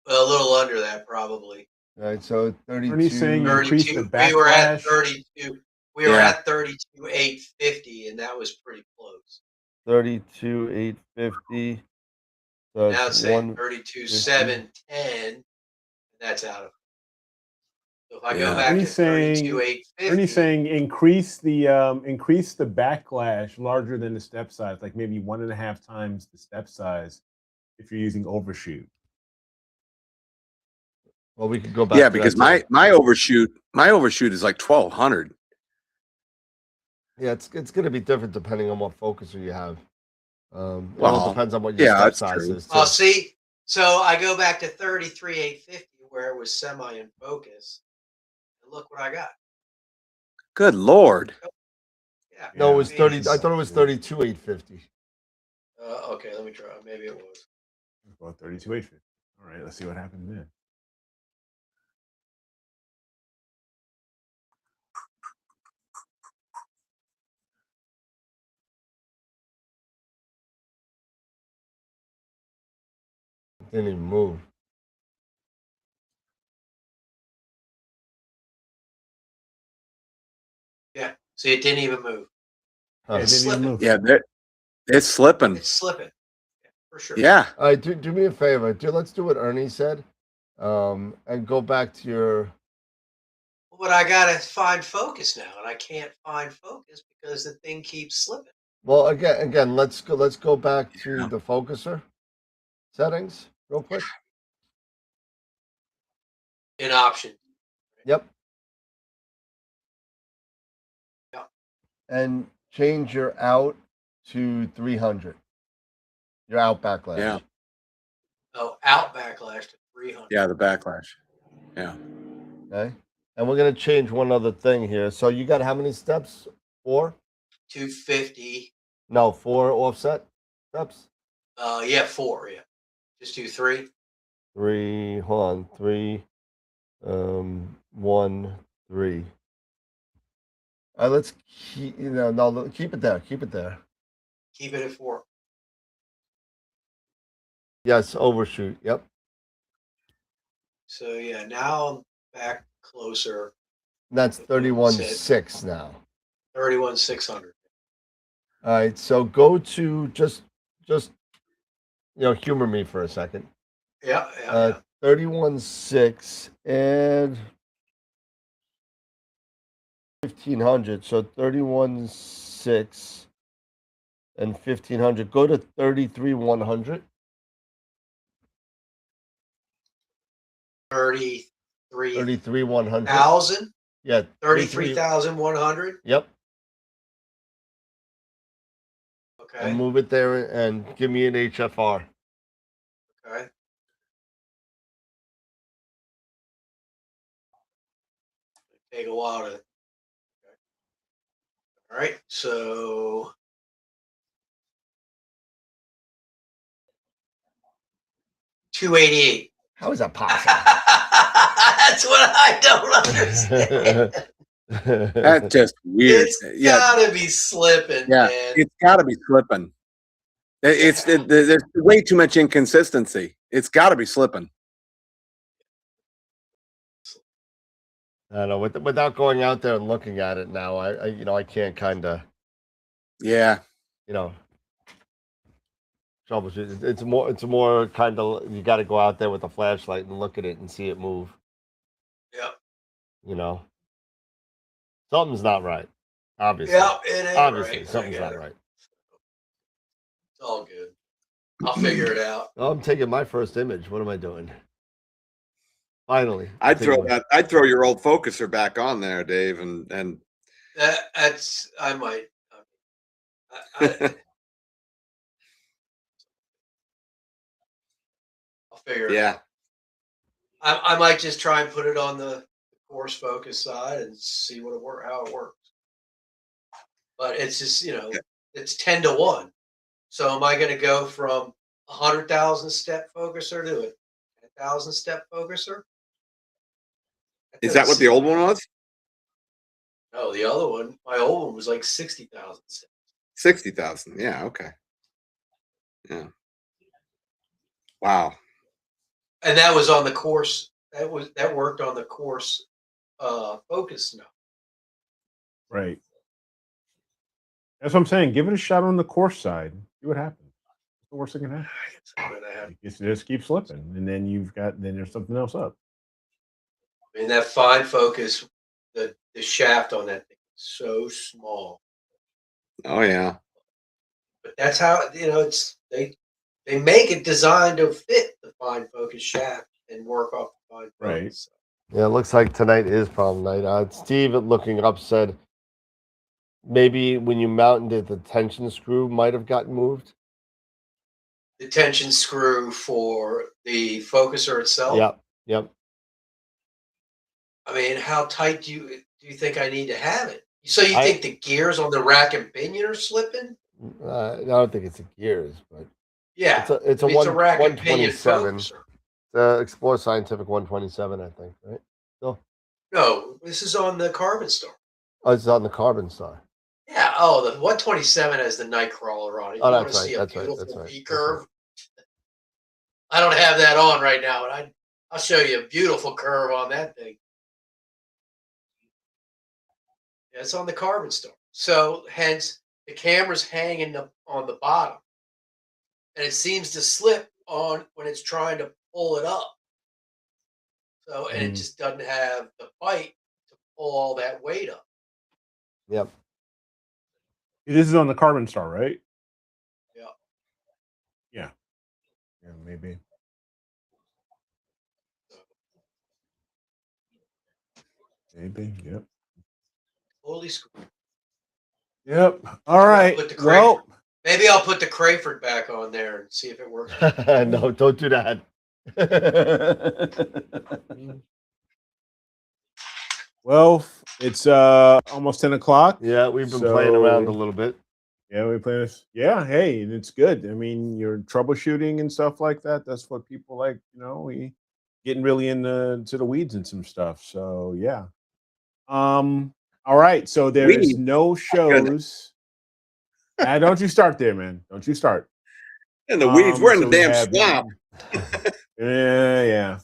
little under that probably. Right. So 32. Ernie's saying increase the 32. We were at backlash. 32. We were Yeah. at 32,850, and that was pretty close. 32,850. So Now it's it's saying 1. 32,710. That's out of. So if I go Yeah. back to Ernie's saying 32,850, Ernie's saying increase the backlash larger than the step size, like maybe 1.5 times the step size if you're using overshoot. Well, we could go back. Yeah, to because that too. my overshoot is like 1,200. Yeah, it's going to be different depending on what focuser you have. It Well, all depends on what your yeah, step that's size true. is too. oh, see, so I go back to 33,850 where it was semi in focus, and look what I got. Good Lord. Yeah. No, it was I mean, 30. I thought it was 32,850. Okay, let me try. Maybe it was. About 32,850. All right, let's see what happens then. Didn't even move. Yeah. See, it didn't even move. Huh. It's slipping. Yeah, it's slipping. It's slipping. Yeah, for sure. Yeah. All right, do me a favor. Let's do what Ernie said, and go back to your. But I gotta find focus now, and I can't find focus because the thing keeps slipping. Well, again, let's go back to the focuser settings real quick. In option. Yep. Yeah. And change your out to 300. Your out backlash. Yeah. Oh, out backlash to 300. Yeah, the backlash. Yeah. Okay. And we're gonna change one other thing here. So you got how many steps? 4? 250. No, 4 offset steps. Yeah, 4. Yeah, just do 3. 3. Hold on. 3. 1, 3. Let's keep, no, keep it there. Keep it there. Keep it at 4. Yes, overshoot. Yep. So yeah, now I'm back closer. That's 31.6 now. 31,600. All right, so go to just humor me for a second. Yeah, yeah. 31.6 and 1,500. So 31.6 and 1,500. Go to 33,100. 33,100. 33,100. Yeah, 33,100. Yep. Okay. And move it there and give me an HFR. Okay. Take a while to. Okay. All right. So. $288. How is that possible? That's what I don't understand. That's just weird. It's gotta be slipping, yeah, man. it's got to be slipping. There's way too much inconsistency. It's got to be slipping. I don't know. Without going out there and looking at it now, I can't kind of, Yeah. troubleshoot. It's more kind of, you got to go out there with a flashlight and look at it and see it move. Yep. Something's not right. Obviously. Yeah, it ain't Obviously, right. something's not right. It's all good. I'll figure it out. Oh, I'm taking my first image. What am I doing? Finally. I'd throw your old focuser back on there, Dave, and that's I might. I'll figure it out. I might just try and put it on the course focus side and see how it works. But it's just it's 10-1. So am I going to go from 100,000 step focuser to a 10,000 step focuser? Is that what the old one was? No, the other one, my old one was like 60,000 steps. 60,000. Yeah. Okay. Yeah. Wow. And that was on the course. That worked on the course focus now. Right. That's what I'm saying. Give it a shot on the course side. See what happens. What's the worst that can happen? It just keep slipping, and then there's something else up. I mean, that fine focus, the shaft on that thing is so small. Oh yeah. But that's how it's they make it designed to fit the fine focus shaft and work off the fine focus. Right. Yeah, it looks like tonight is problem night. Steve, looking up, said maybe when you mounted it, the tension screw might have gotten moved. The tension screw for the focuser itself. Yep. I mean, how tight do you think I need to have it? So you think the gears on the rack and pinion are slipping? I don't think it's the gears, but yeah, it's a rack and pinion 127. focuser. The Explore Scientific 127, I think, right? No, this is on the Carbon Star. Oh, it's on the Carbon Star. Yeah. Oh, the 127 has the Nightcrawler on it. You want to see a beautiful V curve? I don't have that on right now, and I'll show you a beautiful curve on that thing. Yeah, it's on the Carbon Star. So hence the camera's hanging on the bottom, and it seems to slip on when it's trying to pull it up. So and it just doesn't have the bite to pull all that weight up. Yep. This is on the Carbon Star, right? Yeah. Yeah, maybe. Yep. Holy screw. Yep. All right. Well, maybe I'll put the Crayford back on there and see if it works. No, don't do that. Well, it's almost 10 o'clock. Yeah, we've been playing around a little bit. Yeah, we play this. Yeah, hey, it's good. I mean, you're troubleshooting and stuff like that. That's what people like, we getting really into the weeds and some stuff. So yeah. All right. So there is Weeds. no shows. Don't you start there, man. Don't you start. In the weeds. We're in so the we damn have- swamp. Yeah.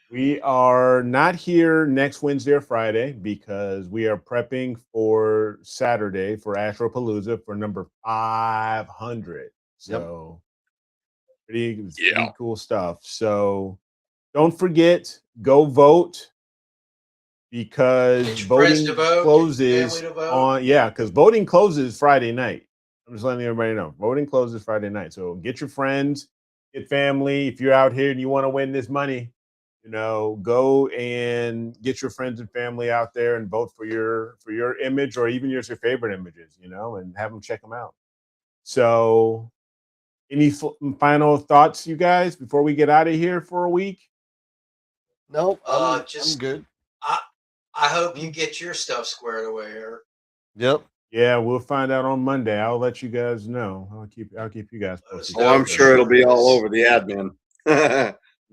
We are not here next Wednesday or Friday because we are prepping for Saturday for AstroPalooza for number 500. So pretty cool stuff. So don't forget, go vote because Get your friends voting to vote, closes get your family to vote. because voting closes Friday night. I'm just letting everybody know. Voting closes Friday night. So get your friends, get family. If you're out here and you want to win this money, go and get your friends and family out there and vote for your image or even your favorite images, and have them check them out. So, any final thoughts, you guys, before we get out of here for a week? Nope. I'm Just good. I hope you get your stuff squared away here. Yep. Yeah, we'll find out on Monday. I'll let you guys know. I'll keep you guys posted. Oh, I'm sure it'll be all over the admin.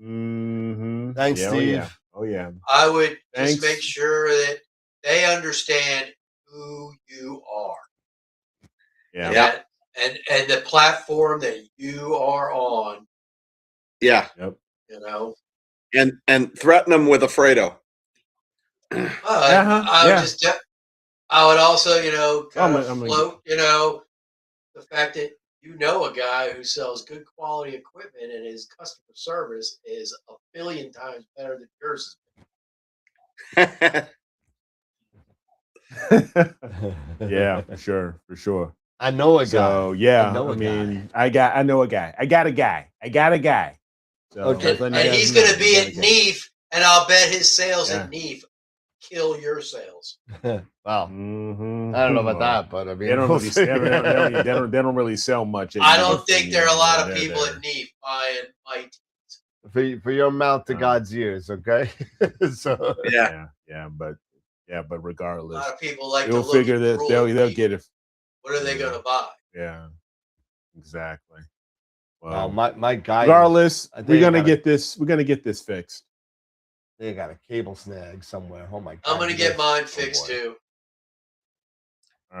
Mm-hmm. Thanks, Steve. Oh yeah. I would Thanks. just make sure that they understand who you are. Yeah. And the platform that you are on. Yeah. Yep. And threaten them with a Fredo. I would also, kind of I'm gonna float, the fact that a guy who sells good quality equipment and his customer service is a billion times better than yours. Yeah, for sure. I know a guy. So yeah, I know a guy. I know a guy. I got a guy. So Okay. And he's going to be at NEAF, and I'll bet his sales at NEAF kill your sales. Wow. Mm-hmm. I don't know about that, but I mean, they don't really sell much. I don't think there are a lot of people at NEAF buying my for your mouth to God's ears, okay? So but regardless, a lot of people like you'll to look figure this. They'll get it. What are they going to buy? Yeah, exactly. Well, my guy. Regardless, we're gonna get this. We're gonna get this fixed. They got a cable snag somewhere. Oh my God! I'm gonna get mine fixed too. All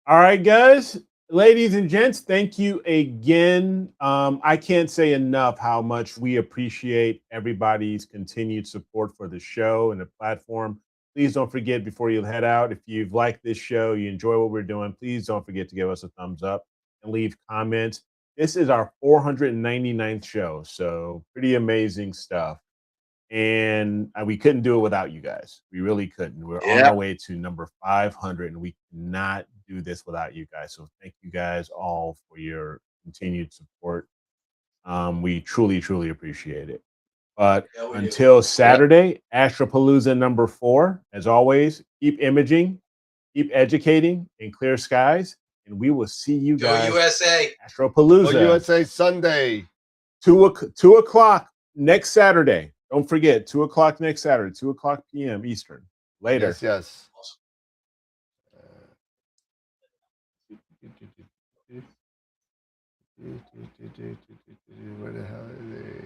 right, guys, ladies and gents. Thank you again. I can't say enough how much we appreciate everybody's continued support for the show and the platform. Please don't forget before you head out, if you've liked this show, you enjoy what we're doing, please don't forget to give us a thumbs up and leave comments. This is our 499th show, so pretty amazing stuff. And we couldn't do it without you guys. We really couldn't. We're on our way to number 500, and we cannot do this without you guys. So thank you guys all for your continued support. We truly, truly appreciate it. But until Saturday, AstroPalooza number 4, as always, keep imaging, keep educating, and clear skies. And we will see you guys. Go USA. AstroPalooza. Go USA Sunday. 2 o'clock next Saturday. Don't forget, 2 o'clock next Saturday, 2 o'clock p.m. Eastern. Later. Yes. Where the hell are they?